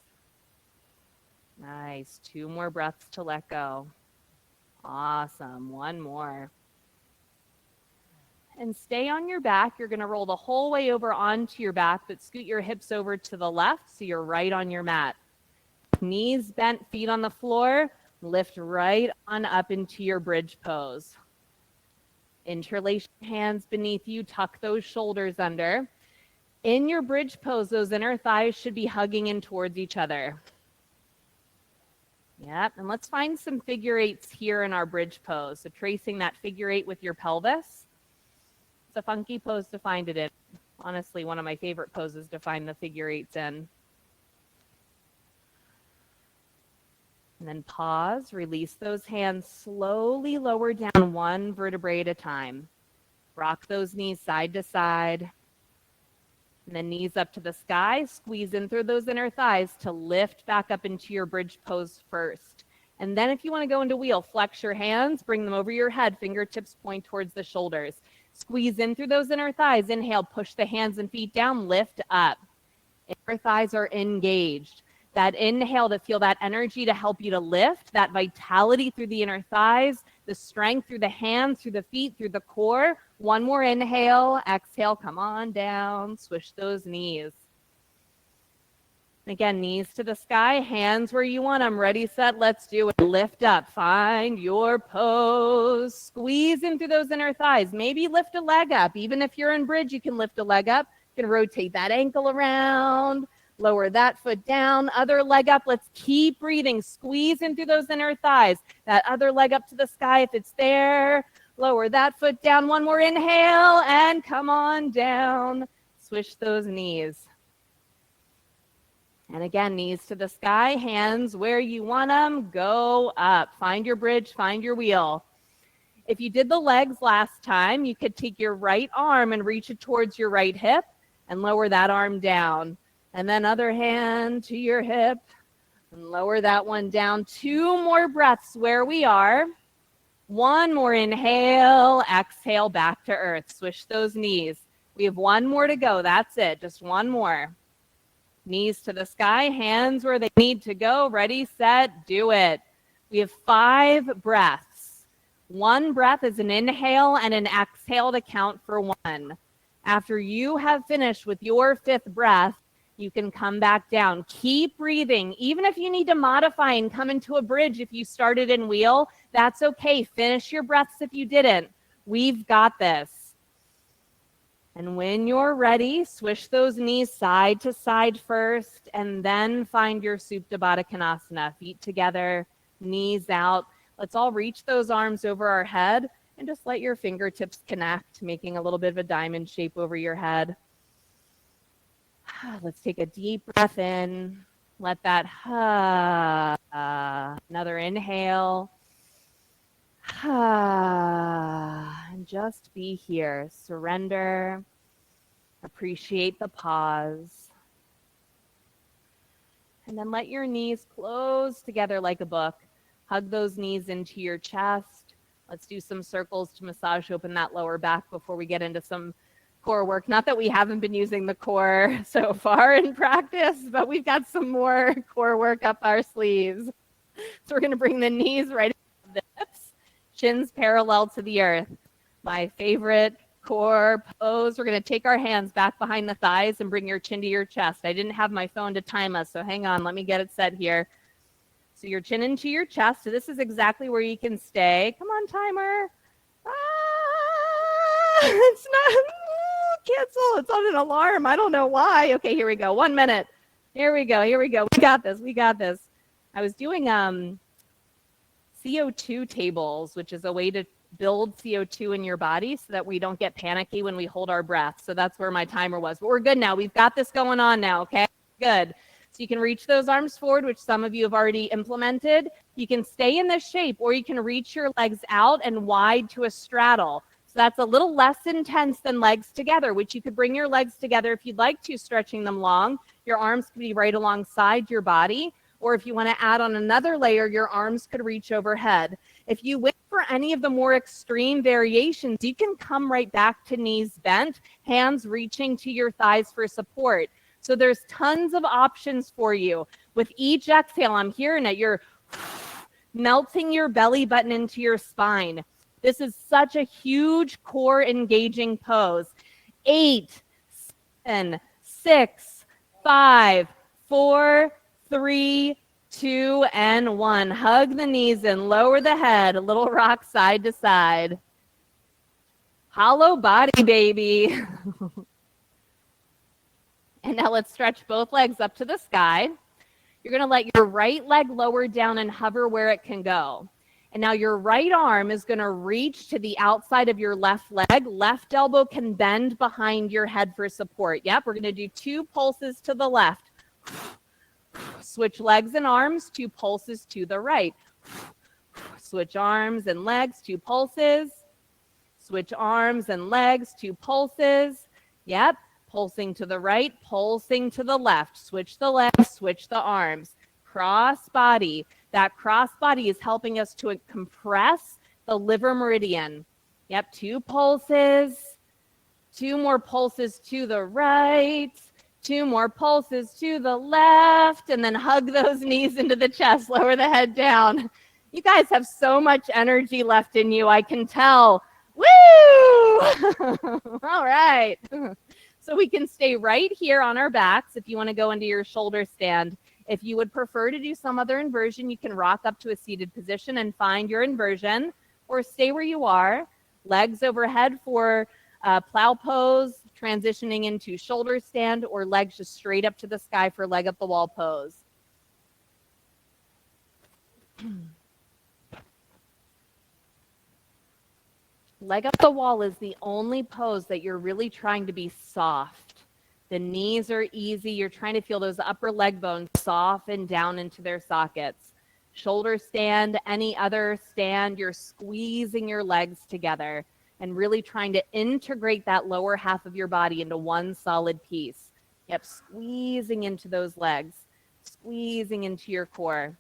Nice. 2 more breaths to let go. Awesome. 1 more. And stay on your back. You're going to roll the whole way over onto your back, but scoot your hips over to the left so you're right on your mat. Knees bent, feet on the floor. Lift right on up into your bridge pose. Interlace your hands beneath you. Tuck those shoulders under. In your bridge pose, those inner thighs should be hugging in towards each other. Yep, and let's find some figure eights here in our bridge pose. So tracing that figure eight with your pelvis. It's a funky pose to find it in. Honestly, one of my favorite poses to find the figure eights in. And then pause, release those hands, slowly lower down one vertebrae at a time. Rock those knees side to side. And then knees up to the sky, squeeze in through those inner thighs to lift back up into your bridge pose first. And then if you want to go into wheel, flex your hands, bring them over your head, fingertips point towards the shoulders. Squeeze in through those inner thighs. Inhale, push the hands and feet down, lift up. Inner thighs are engaged. That inhale to feel that energy to help you to lift, that vitality through the inner thighs, the strength through the hands, through the feet, through the core. One more inhale, exhale, come on down, swish those knees. Again, knees to the sky, hands where you want them. Ready, set, let's do it. Lift up, find your pose. Squeeze in through those inner thighs. Maybe lift a leg up. Even if you're in bridge, you can lift a leg up. You can rotate that ankle around. Lower that foot down, other leg up. Let's keep breathing. Squeeze in through those inner thighs. That other leg up to the sky if it's there. Lower that foot down. One more inhale and come on down. Swish those knees. And again, knees to the sky, hands where you want them. Go up. Find your bridge, find your wheel. If you did the legs last time, you could take your right arm and reach it towards your right hip and lower that arm down. And then other hand to your hip and lower that one down. 2 more breaths where we are. 1 more inhale, exhale, back to earth. Swish those knees. We have 1 more to go. That's it. Just 1 more. Knees to the sky, hands where they need to go. Ready, set, do it. We have 5 breaths. 1 breath is an inhale and an exhale to count for 1. After you have finished with your 5th breath, you can come back down. Keep breathing. Even if you need to modify and come into a bridge if you started in wheel, that's okay. Finish your breaths if you didn't. We've got this. And when you're ready, swish those knees side to side first, and then find your Supta Baddha Konasana. Feet together, knees out. Let's all reach those arms over our head and just let your fingertips connect, making a little bit of a diamond shape over your head. Let's take a deep breath in. Let that another inhale. And just be here. Surrender. Appreciate the pause. And then let your knees close together like a book. Hug those knees into your chest. Let's do some circles to massage open that lower back before we get into some core work. Not that we haven't been using the core so far in practice, but we've got some more core work up our sleeves. So we're going to bring the knees right above the hips, shins parallel to the earth. My favorite core pose. We're going to take our hands back behind the thighs and bring your chin to your chest. I didn't have my phone to time us, so hang on. Let me get it set here. So your chin into your chest. So this is exactly where you can stay. Come on, timer. It's not... cancel. It's on an alarm. I don't know why. Okay, here we go. 1 minute. Here we go. We got this. I was doing CO2 tables, which is a way to build CO2 in your body so that we don't get panicky when we hold our breath. So that's where my timer was. But we're good now. We've got this going on now, okay? Good. So you can reach those arms forward, which some of you have already implemented. You can stay in this shape, or you can reach your legs out and wide to a straddle. So that's a little less intense than legs together, which you could bring your legs together if you'd like to, stretching them long. Your arms could be right alongside your body. Or if you want to add on another layer, your arms could reach overhead. If you wait for any of the more extreme variations, you can come right back to knees bent, hands reaching to your thighs for support. So there's tons of options for you. With each exhale, I'm hearing it. You're melting your belly button into your spine. This is such a huge core engaging pose. 8, 7, 6, 5, 4, 3, 2, and 1. Hug the knees and lower the head. A little rock side to side. Hollow body, baby. And now let's stretch both legs up to the sky. You're going to let your right leg lower down and hover where it can go. And now your right arm is going to reach to the outside of your left leg. Left elbow can bend behind your head for support. Yep, we're going to do 2 pulses to the left. Switch legs and arms, 2 pulses to the right. Switch arms and legs, 2 pulses. Switch arms and legs, 2 pulses. Yep. Pulsing to the right, pulsing to the left. Switch the legs, switch the arms. Cross body. That cross body is helping us to compress the liver meridian. Yep, 2 pulses. 2 more pulses to the right. 2 more pulses to the left. And then hug those knees into the chest. Lower the head down. You guys have so much energy left in you, I can tell. Woo! All right. So we can stay right here on our backs if you want to go into your shoulder stand. If you would prefer to do some other inversion, you can rock up to a seated position and find your inversion, or stay where you are. Legs overhead for plow pose, transitioning into shoulder stand, or legs just straight up to the sky for leg up the wall pose. Leg up the wall is the only pose that you're really trying to be soft. The knees are easy. You're trying to feel those upper leg bones soften down into their sockets. Shoulder stand, any other stand, you're squeezing your legs together and really trying to integrate that lower half of your body into one solid piece. Yep, squeezing into those legs, squeezing into your core.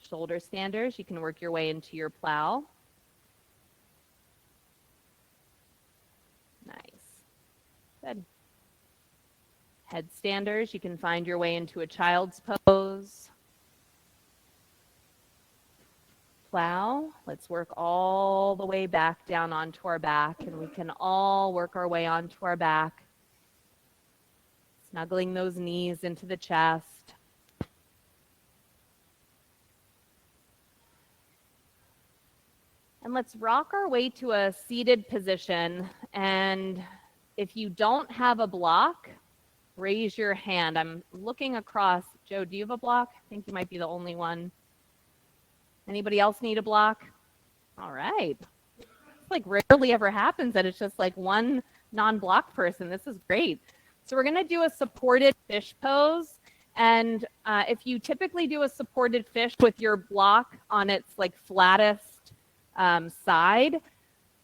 Shoulder standers, you can work your way into your plow. Nice. Good. Headstanders, you can find your way into a child's pose. Plow, let's work all the way back down onto our back, and we can all work our way onto our back. Snuggling those knees into the chest. And let's rock our way to a seated position. And if you don't have a block, raise your hand. I'm looking across. Joe, do you have a block? I think you might be the only one. Anybody else need a block? All right. It's like rarely ever happens that it's just like one non-block person. This is great. So we're going to do a supported fish pose. And if you typically do a supported fish with your block on its like flattest side,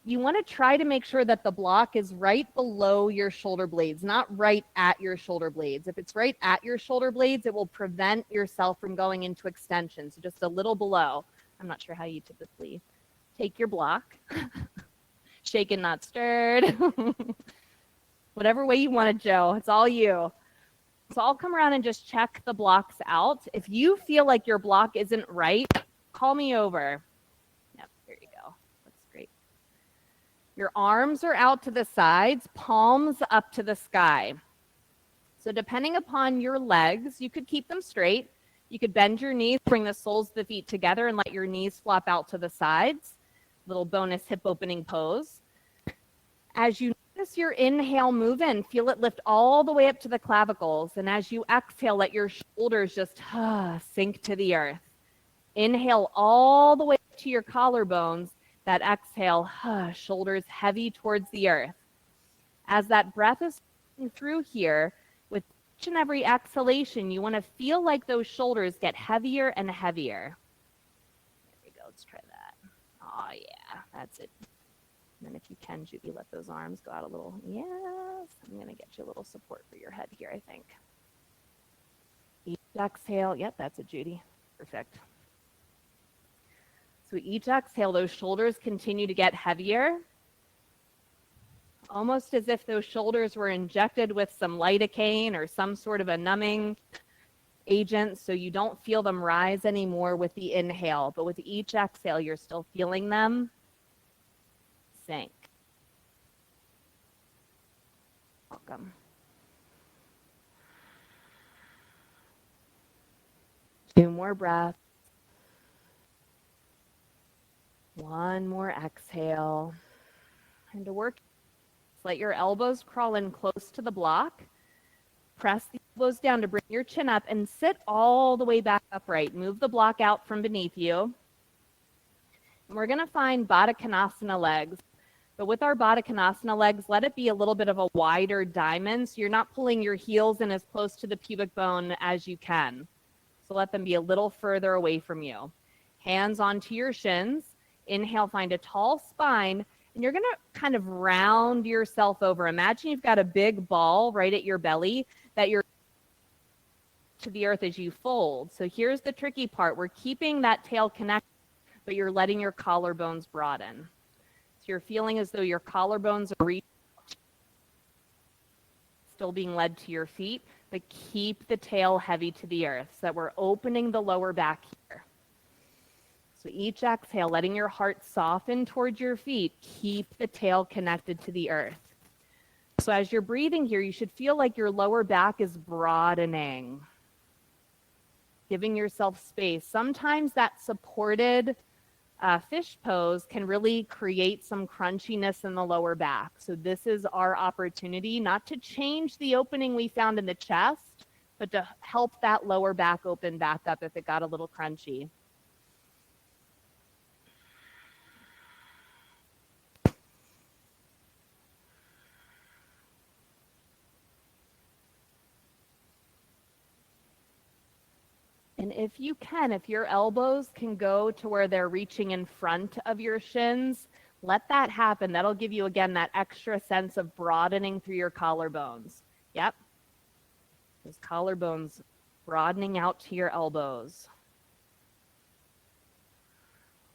you want to try to make sure that the block is right below your shoulder blades, not right at your shoulder blades. If it's right at your shoulder blades, it will prevent yourself from going into extension. So just a little below. I'm not sure how you typically take your block. Shaken, not stirred. Whatever way you want it, Joe. It's all you. So I'll come around and just check the blocks out. If you feel like your block isn't right, call me over. There you go. That's great. Your arms are out to the sides, palms up to the sky. So depending upon your legs, you could keep them straight. You could bend your knees, bring the soles of the feet together and let your knees flop out to the sides. Little bonus hip opening pose. As you notice your inhale move in, feel it lift all the way up to the clavicles. And as you exhale, let your shoulders just sink to the earth. Inhale all the way to your collarbones. That exhale, shoulders heavy towards the earth. As that breath is through here, with each and every exhalation, you want to feel like those shoulders get heavier and heavier. There we go. Let's try that. Oh, yeah. That's it. And then if you can, Judy, let those arms go out a little. Yes. I'm going to get you a little support for your head here, I think. Each exhale. Yep, that's it, Judy. Perfect. So each exhale, those shoulders continue to get heavier, almost as if those shoulders were injected with some lidocaine or some sort of a numbing agent, so you don't feel them rise anymore with the inhale. But with each exhale, you're still feeling them. sink. Welcome. Two more breaths. One more exhale. And to work, let your elbows crawl in close to the block. Press the elbows down to bring your chin up and sit all the way back upright. Move the block out from beneath you. And we're going to find Baddha Konasana legs. But with our Baddha Konasana legs, let it be a little bit of a wider diamond so you're not pulling your heels in as close to the pubic bone as you can. So let them be a little further away from you. Hands onto your shins. Inhale, find a tall spine. And you're going to kind of round yourself over. Imagine you've got a big ball right at your belly that you're to the earth as you fold. So here's the tricky part. We're keeping that tail connected, but you're letting your collarbones broaden. So you're feeling as though your collarbones are still being led to your feet, but keep the tail heavy to the earth so that we're opening the lower back here. So each exhale, letting your heart soften towards your feet, keep the tail connected to the earth. So as you're breathing here, you should feel like your lower back is broadening, giving yourself space. Sometimes that supported fish pose can really create some crunchiness in the lower back. So this is our opportunity not to change the opening we found in the chest, but to help that lower back open back up if it got a little crunchy. And if you can, if your elbows can go to where they're reaching in front of your shins, let that happen. That'll give you, again, that extra sense of broadening through your collarbones. Yep. Those collarbones broadening out to your elbows.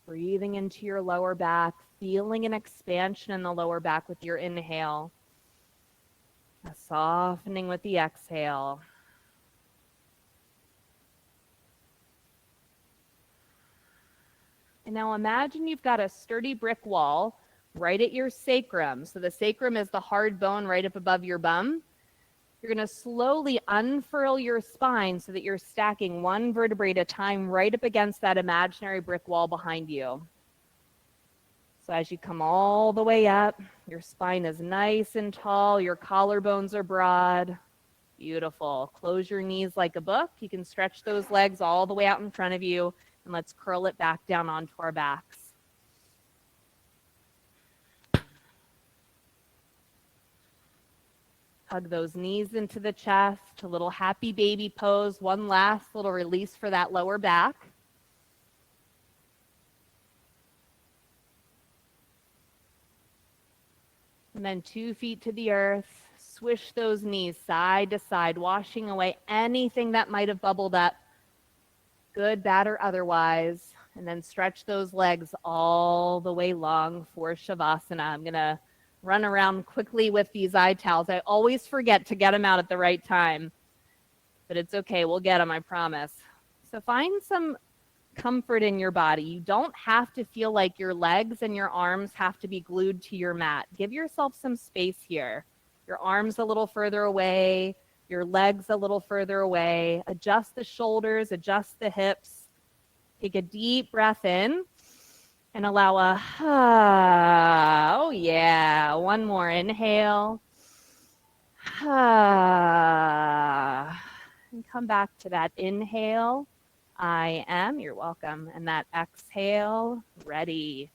Breathing into your lower back, feeling an expansion in the lower back with your inhale. A softening with the exhale. And now imagine you've got a sturdy brick wall right at your sacrum. So the sacrum is the hard bone right up above your bum. You're going to slowly unfurl your spine so that you're stacking one vertebrae at a time right up against that imaginary brick wall behind you. So as you come all the way up, your spine is nice and tall. Your collarbones are broad. Beautiful. Close your knees like a book. You can stretch those legs all the way out in front of you. And let's curl it back down onto our backs. Hug those knees into the chest, a little happy baby pose. One last little release for that lower back. And then 2 feet to the earth. Swish those knees side to side, washing away anything that might have bubbled up, good, bad, or otherwise. And then stretch those legs all the way long for Shavasana. I'm going to run around quickly with these eye towels. I always forget to get them out at the right time, but it's okay. We'll get them, I promise. So find some comfort in your body. You don't have to feel like your legs and your arms have to be glued to your mat. Give yourself some space here. Your arms a little further away, your legs a little further away. Adjust the shoulders, adjust the hips. Take a deep breath in and allow a, oh yeah, one more inhale. And come back to that inhale. I am, you're welcome. And that exhale, ready.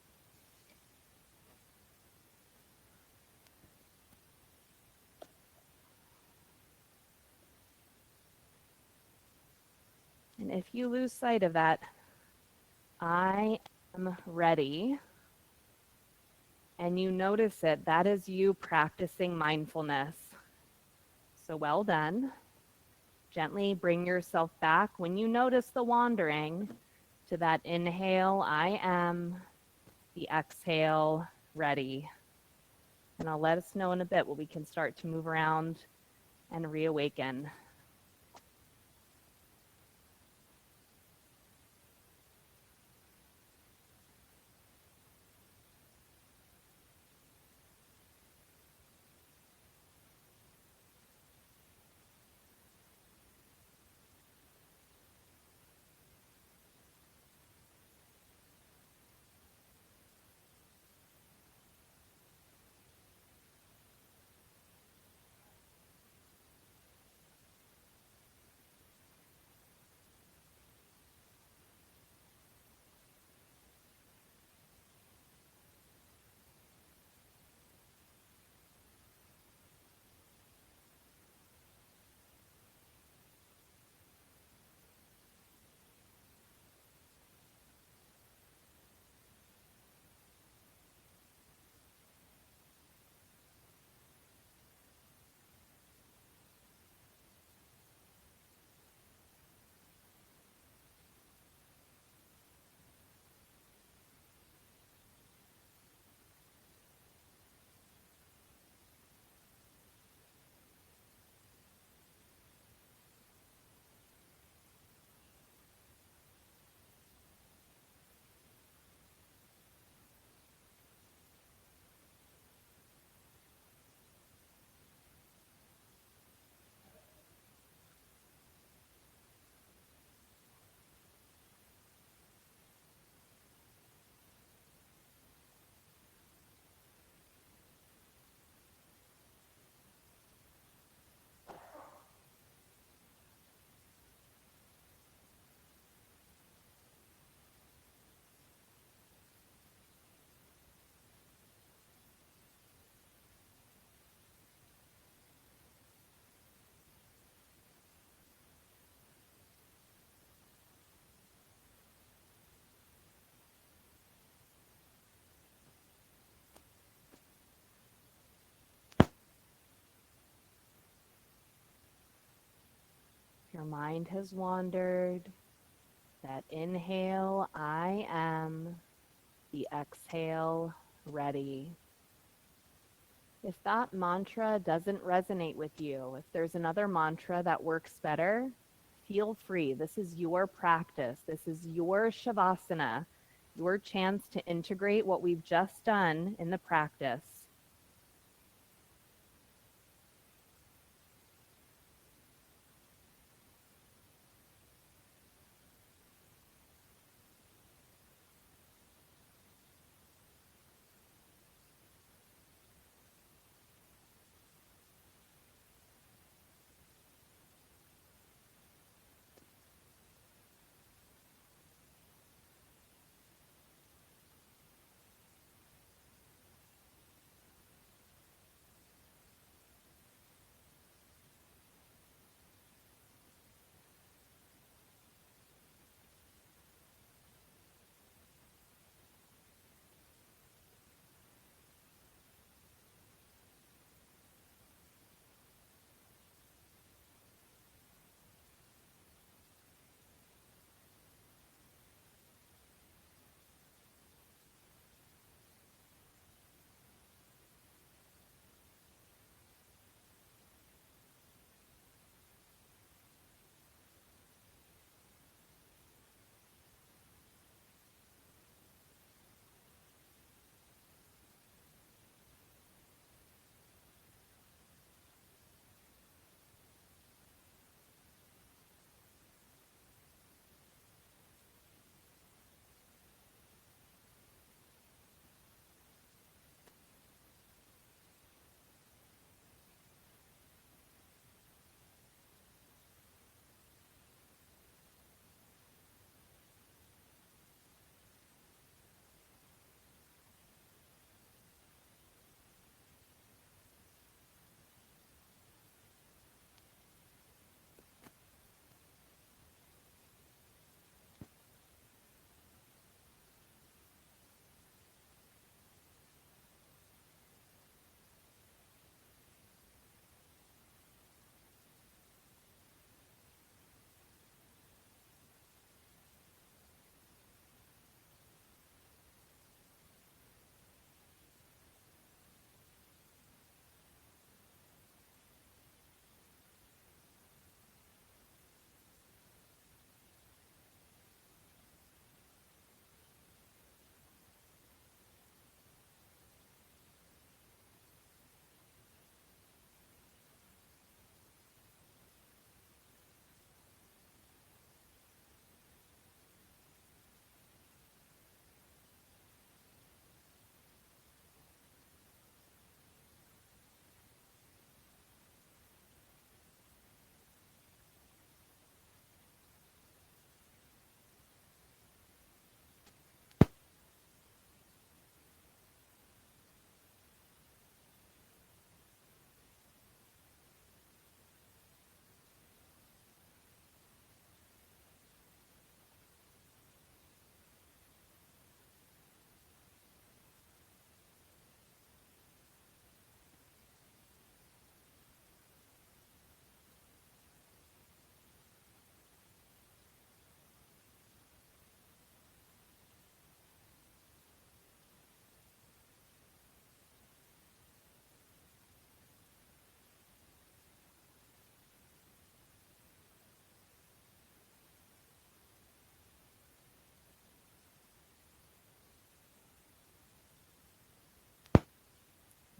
And if you lose sight of that, I am ready, and you notice it, that is you practicing mindfulness. So well done. Gently bring yourself back when you notice the wandering to that inhale, I am, the exhale, ready. And I'll let us know in a bit when we can start to move around and reawaken. mind has wandered, that inhale, I am, the exhale, ready. If that mantra doesn't resonate with you, if there's another mantra that works better, feel free. This is your practice. This is your Shavasana, your chance to integrate what we've just done in the practice.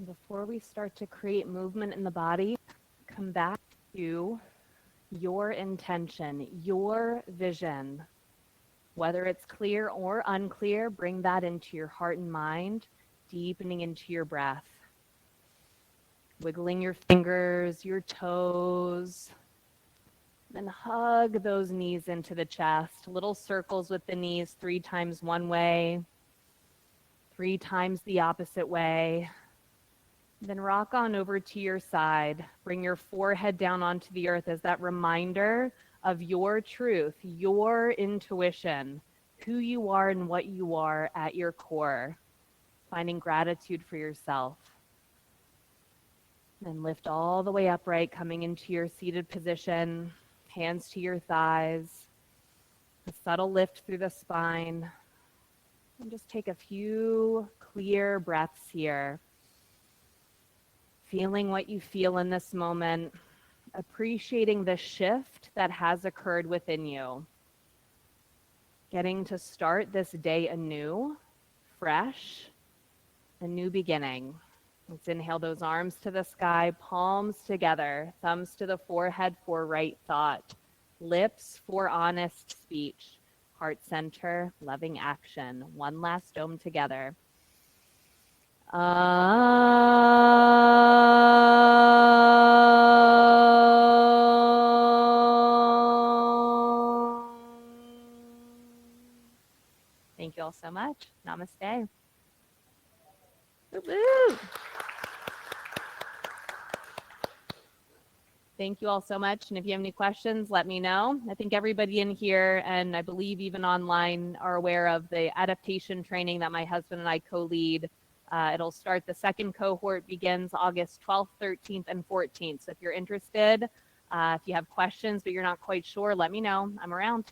Before we start to create movement in the body, come back to your intention, your vision. Whether it's clear or unclear, bring that into your heart and mind, deepening into your breath. Wiggling your fingers, your toes, then hug those knees into the chest. Little circles with the knees 3 times one way, 3 times the opposite way. Then rock on over to your side. Bring your forehead down onto the earth as that reminder of your truth, your intuition, who you are and what you are at your core. Finding gratitude for yourself. Then lift all the way upright, coming into your seated position. Hands to your thighs. A subtle lift through the spine. And just take a few clear breaths here. Feeling what you feel in this moment. Appreciating the shift that has occurred within you. Getting to start this day anew, fresh, a new beginning. Let's inhale those arms to the sky, palms together, thumbs to the forehead for right thought, lips for honest speech, heart center, loving action. One last dome together. Thank you all so much. Namaste. Woo-woo. Thank you all so much. And if you have any questions, let me know. I think everybody in here, and I believe even online, are aware of the adaptation training that my husband and I co-lead. It'll start, the second cohort begins August 12th, 13th, and 14th. So if you're interested, if you have questions but you're not quite sure, let me know. I'm around.